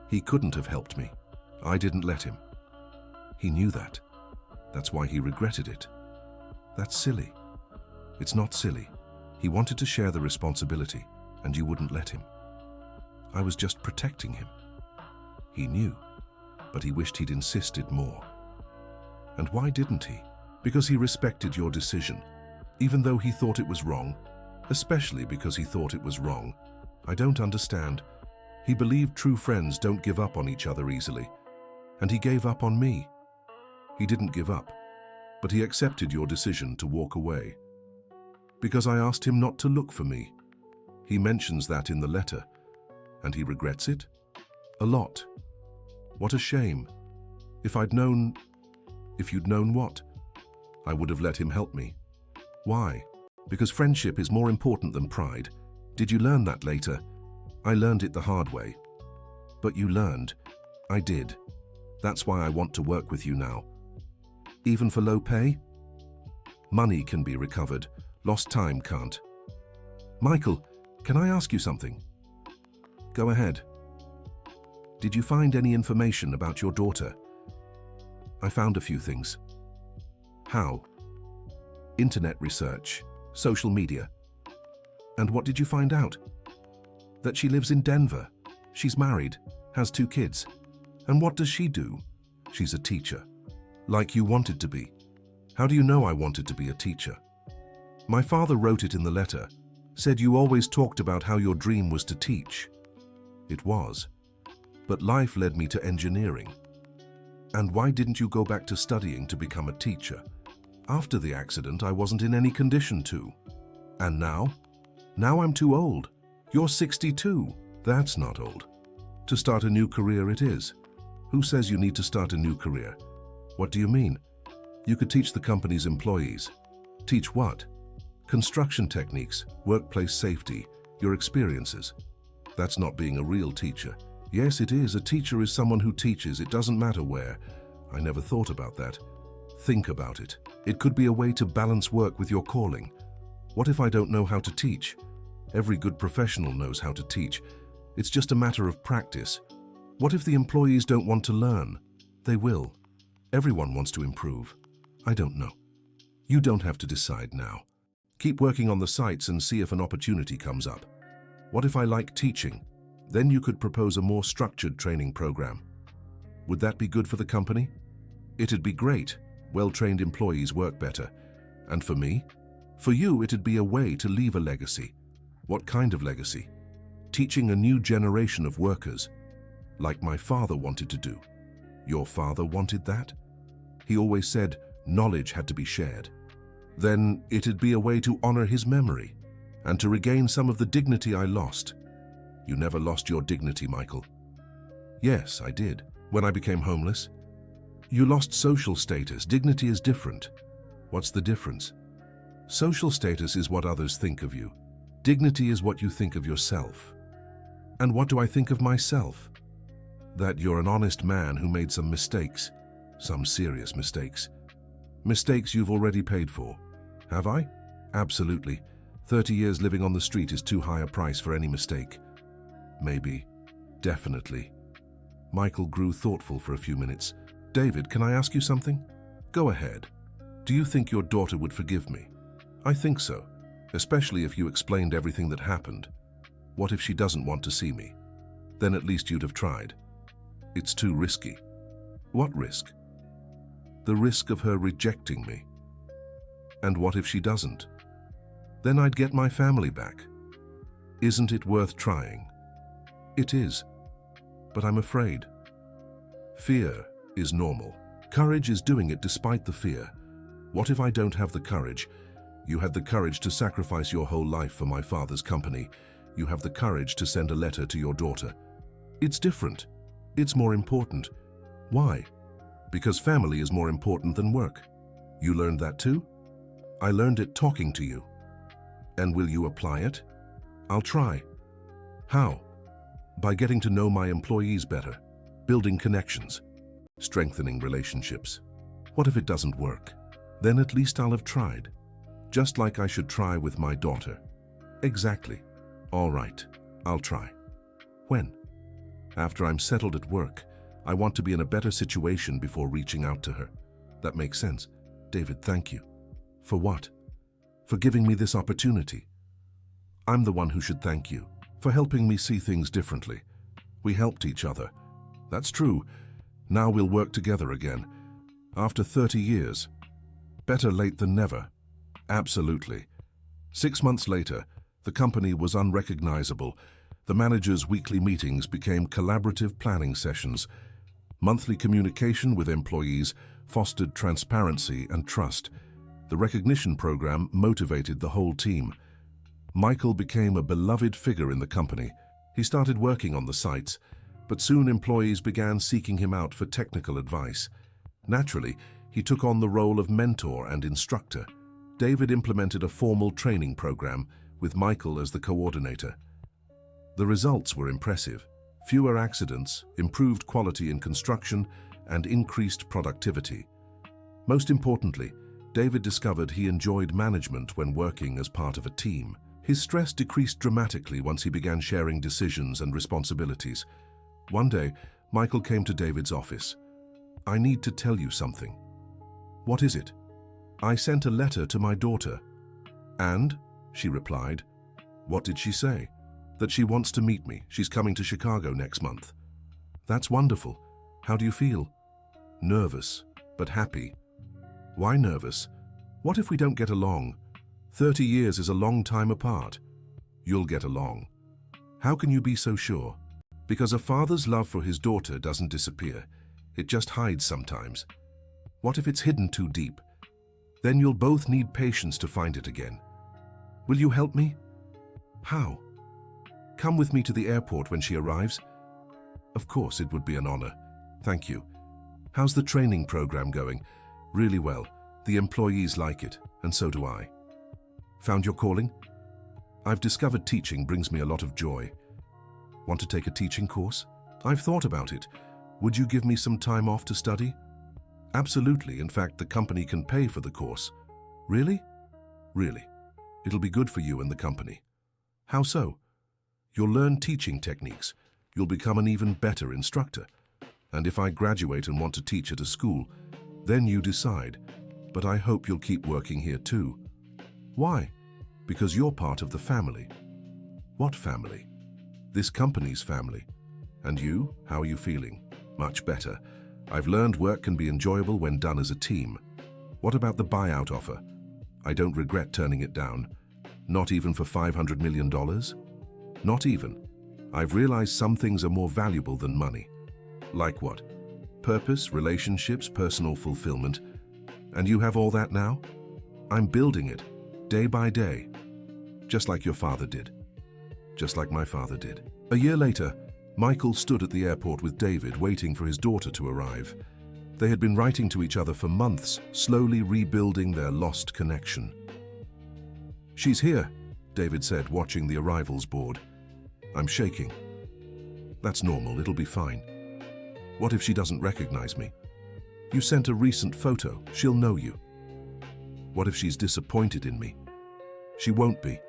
He couldn't have helped me. I didn't let him. He knew that. That's why he regretted it. That's silly. It's not silly. He wanted to share the responsibility, and you wouldn't let him. I was just protecting him. He knew, but he wished he'd insisted more. And why didn't he? Because he respected your decision, even though he thought it was wrong, especially because he thought it was wrong. I don't understand. He believed true friends don't give up on each other easily, and he gave up on me. He didn't give up, but he accepted your decision to walk away. Because I asked him not to look for me. He mentions that in the letter, and he regrets it? A lot. What a shame. If you'd known what? I would have let him help me. Why? Because friendship is more important than pride. Did you learn that later? I learned it the hard way. But you learned. I did. That's why I want to work with you now. Even for low pay? Money can be recovered. Lost time can't. Michael, can I ask you something? Go ahead. Did you find any information about your daughter? I found a few things. How? Internet research, social media. And what did you find out? That she lives in Denver. She's married, has 2 kids. And what does she do? She's a teacher. Like you wanted to be. How do you know I wanted to be a teacher? My father wrote it in the letter. Said you always talked about how your dream was to teach. It was. But life led me to engineering. And why didn't you go back to studying to become a teacher? After the accident, I wasn't in any condition to. And now? Now I'm too old. You're 62. That's not old. To start a new career it is. Who says you need to start a new career? What do you mean? You could teach the company's employees. Teach what? Construction techniques, workplace safety, your experiences. That's not being a real teacher. Yes, it is. A teacher is someone who teaches. It doesn't matter where. I never thought about that. Think about it. It could be a way to balance work with your calling. What if I don't know how to teach? Every good professional knows how to teach. It's just a matter of practice. What if the employees don't want to learn? They will. Everyone wants to improve. I don't know. You don't have to decide now. Keep working on the sites and see if an opportunity comes up. What if I like teaching? Then you could propose a more structured training program. Would that be good for the company? It'd be great. Well-trained employees work better. And for me? For you, it'd be a way to leave a legacy. What kind of legacy? Teaching a new generation of workers, like my father wanted to do. Your father wanted that? He always said knowledge had to be shared. Then it'd be a way to honor his memory and to regain some of the dignity I lost. You never lost your dignity, Michael. Yes, I did, when I became homeless. You lost social status. Dignity is different. What's the difference? Social status is what others think of you. Dignity is what you think of yourself. And what do I think of myself? That you're an honest man who made some mistakes, some serious mistakes. Mistakes you've already paid for. Have I? Absolutely. 30 years living on the street is too high a price for any mistake. Maybe. Definitely. Michael grew thoughtful for a few minutes. David, can I ask you something? Go ahead. Do you think your daughter would forgive me? I think so, especially if you explained everything that happened. What if she doesn't want to see me? Then at least you'd have tried. It's too risky. What risk? The risk of her rejecting me. And what if she doesn't? Then I'd get my family back. Isn't it worth trying? It is. But I'm afraid. Fear is normal. Courage is doing it despite the fear. What if I don't have the courage? You had the courage to sacrifice your whole life for my father's company. You have the courage to send a letter to your daughter. It's different. It's more important. Why? Because family is more important than work. You learned that too? I learned it talking to you. And will you apply it? I'll try. How? By getting to know my employees better, building connections, strengthening relationships. What if it doesn't work? Then at least I'll have tried. Just like I should try with my daughter. Exactly. All right, I'll try. When? After I'm settled at work. I want to be in a better situation before reaching out to her. That makes sense. David, thank you. For what? For giving me this opportunity. I'm the one who should thank you, for helping me see things differently. We helped each other. That's true. Now we'll work together again. After 30 years. Better late than never. Absolutely. 6 months later, the company was unrecognizable. The manager's weekly meetings became collaborative planning sessions. Monthly communication with employees fostered transparency and trust. The recognition program motivated the whole team. Michael became a beloved figure in the company. He started working on the sites, but soon employees began seeking him out for technical advice. Naturally, he took on the role of mentor and instructor. David implemented a formal training program with Michael as the coordinator. The results were impressive. Fewer accidents, improved quality in construction, and increased productivity. Most importantly, David discovered he enjoyed management when working as part of a team. His stress decreased dramatically once he began sharing decisions and responsibilities. One day, Michael came to David's office. "I need to tell you something." "What is it?" "I sent a letter to my daughter." "And?" she replied. "What did she say?" "That she wants to meet me. She's coming to Chicago next month." "That's wonderful. How do you feel?" "Nervous, but happy." "Why nervous? What if we don't get along? 30 years is a long time apart." "You'll get along." "How can you be so sure?" "Because a father's love for his daughter doesn't disappear. It just hides sometimes." "What if it's hidden too deep?" "Then you'll both need patience to find it again." "Will you help me?" "How?" "Come with me to the airport when she arrives." "Of course, it would be an honor. Thank you." "How's the training program going?" "Really well. The employees like it, and so do I." "Found your calling?" "I've discovered teaching brings me a lot of joy." "Want to take a teaching course?" "I've thought about it. Would you give me some time off to study?" "Absolutely. In fact, the company can pay for the course." "Really?" "Really. It'll be good for you and the company." "How so?" "You'll learn teaching techniques. You'll become an even better instructor. And if I graduate and want to teach at a school, then you decide. But I hope you'll keep working here too." "Why?" "Because you're part of the family." "What family?" "This company's family." "And you? How are you feeling?" "Much better. I've learned work can be enjoyable when done as a team." "What about the buyout offer?" "I don't regret turning it down." "Not even for $500 million? "Not even. I've realized some things are more valuable than money." "Like what?" "Purpose, relationships, personal fulfillment." "And you have all that now?" "I'm building it, day by day." "Just like your father did." "Just like my father did." A year later, Michael stood at the airport with David waiting for his daughter to arrive. They had been writing to each other for months, slowly rebuilding their lost connection. "She's here," David said, watching the arrivals board. "I'm shaking." "That's normal, it'll be fine." "What if she doesn't recognize me?" "You sent a recent photo, she'll know you." "What if she's disappointed in me?" "She won't be.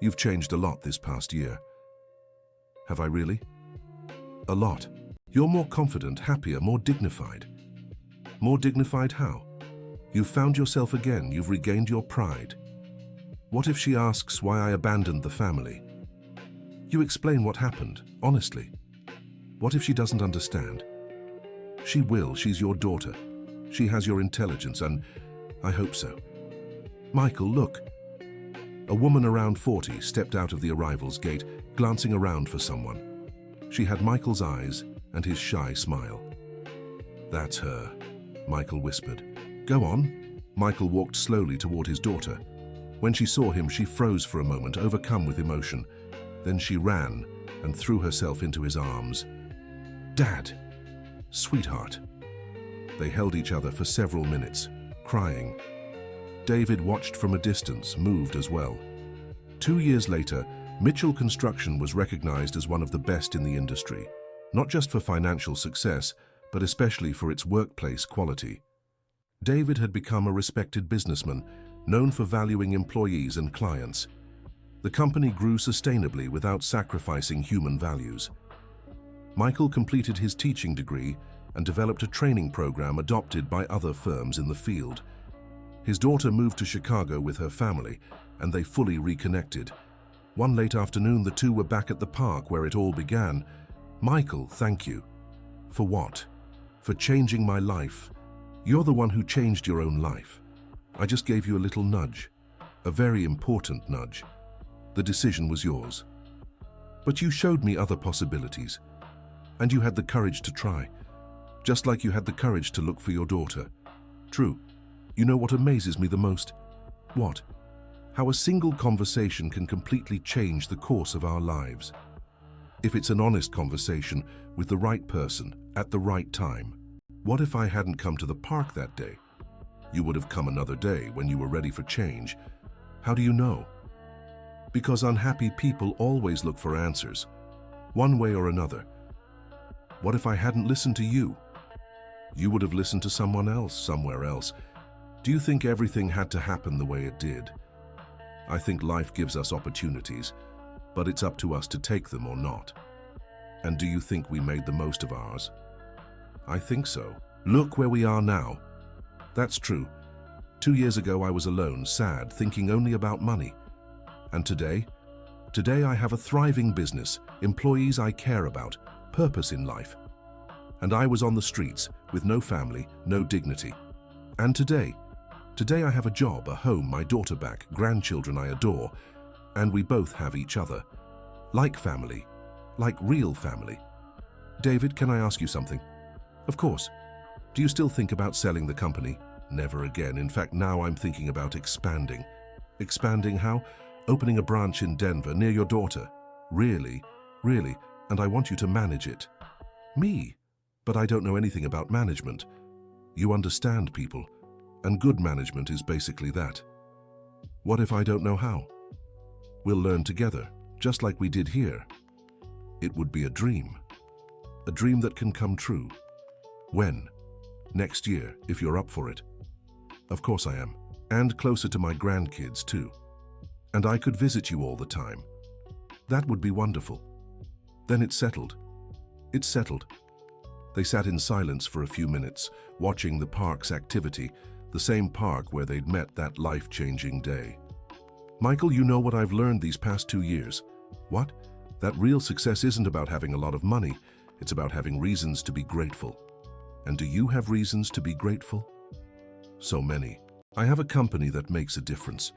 You've changed a lot this past year." "Have I really?" "A lot. You're more confident, happier, more dignified." "More dignified how?" "You've found yourself again, you've regained your pride." "What if she asks why I abandoned the family?" "You explain what happened, honestly." "What if she doesn't understand?" "She will, she's your daughter. She has your intelligence, and I hope so." "Michael, look." A woman around 40 stepped out of the arrivals gate, glancing around for someone. She had Michael's eyes and his shy smile. "That's her," Michael whispered. "Go on." Michael walked slowly toward his daughter. When she saw him, she froze for a moment, overcome with emotion. Then she ran and threw herself into his arms. "Dad! Sweetheart!" They held each other for several minutes, crying. David watched from a distance, moved as well. 2 years later, Mitchell Construction was recognized as one of the best in the industry, not just for financial success, but especially for its workplace quality. David had become a respected businessman, known for valuing employees and clients. The company grew sustainably without sacrificing human values. Michael completed his teaching degree and developed a training program adopted by other firms in the field. His daughter moved to Chicago with her family, and they fully reconnected. One late afternoon, the two were back at the park where it all began. "Michael, thank you." "For what?" "For changing my life. You're the one who changed your own life. I just gave you a little nudge, a very important nudge. The decision was yours. But you showed me other possibilities, and you had the courage to try, just like you had the courage to look for your daughter." "True. You know what amazes me the most?" "What?" "How a single conversation can completely change the course of our lives. If it's an honest conversation with the right person at the right time." "What if I hadn't come to the park that day?" You would have come another day when you were ready for change. How do you know? Because unhappy people always look for answers, one way or another. What if I hadn't listened to you? You would have listened to someone else, somewhere else. Do you think everything had to happen the way it did? I think life gives us opportunities, but it's up to us to take them or not. And do you think we made the most of ours? I think so. Look where we are now. That's true. 2 years ago I was alone, sad, thinking only about money. And today? Today I have a thriving business, employees I care about, purpose in life. And I was on the streets, with no family, no dignity. And today I have a job, a home, my daughter back, grandchildren I adore, and we both have each other. Like family, like real family. David, can I ask you something? Of course. Do you still think about selling the company? Never again. In fact, now I'm thinking about expanding. Expanding how? Opening a branch in Denver, near your daughter. Really? Really? And I want you to manage it. Me? But I don't know anything about management. You understand people, and good management is basically that. What if I don't know how? We'll learn together, just like we did here. It would be a dream that can come true. When? Next year, if you're up for it. Of course I am, and closer to my grandkids too. And I could visit you all the time. That would be wonderful. Then it's settled. It's settled. They sat in silence for a few minutes, watching the park's activity, the same park where they'd met that life-changing day. Michael, you know what I've learned these past 2 years? What? That real success isn't about having a lot of money, it's about having reasons to be grateful. And do you have reasons to be grateful? So many. I have a company that makes a difference,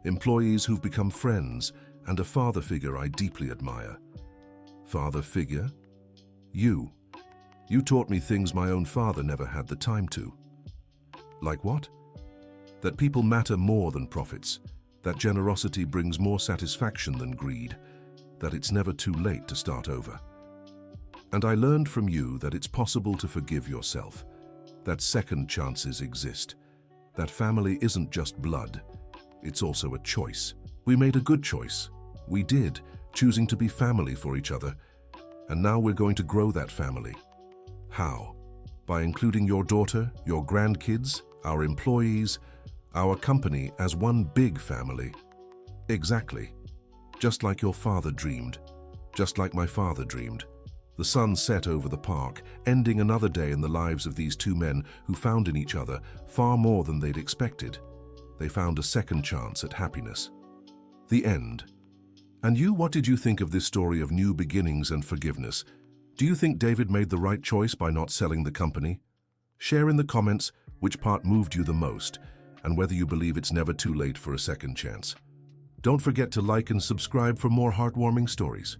employees who've become friends, and a father figure I deeply admire. Father figure? You. You taught me things my own father never had the time to. Like what? That people matter more than profits, that generosity brings more satisfaction than greed, that it's never too late to start over. And I learned from you that it's possible to forgive yourself, that second chances exist, that family isn't just blood, it's also a choice. We made a good choice. We did, choosing to be family for each other, and now we're going to grow that family. How? By including your daughter, your grandkids, our employees, our company as one big family. Exactly. Just like your father dreamed. Just like my father dreamed. The sun set over the park, ending another day in the lives of these two men who found in each other far more than they'd expected. They found a second chance at happiness. The end. And you, what did you think of this story of new beginnings and forgiveness? Do you think David made the right choice by not selling the company? Share in the comments which part moved you the most, and whether you believe it's never too late for a second chance. Don't forget to like and subscribe for more heartwarming stories.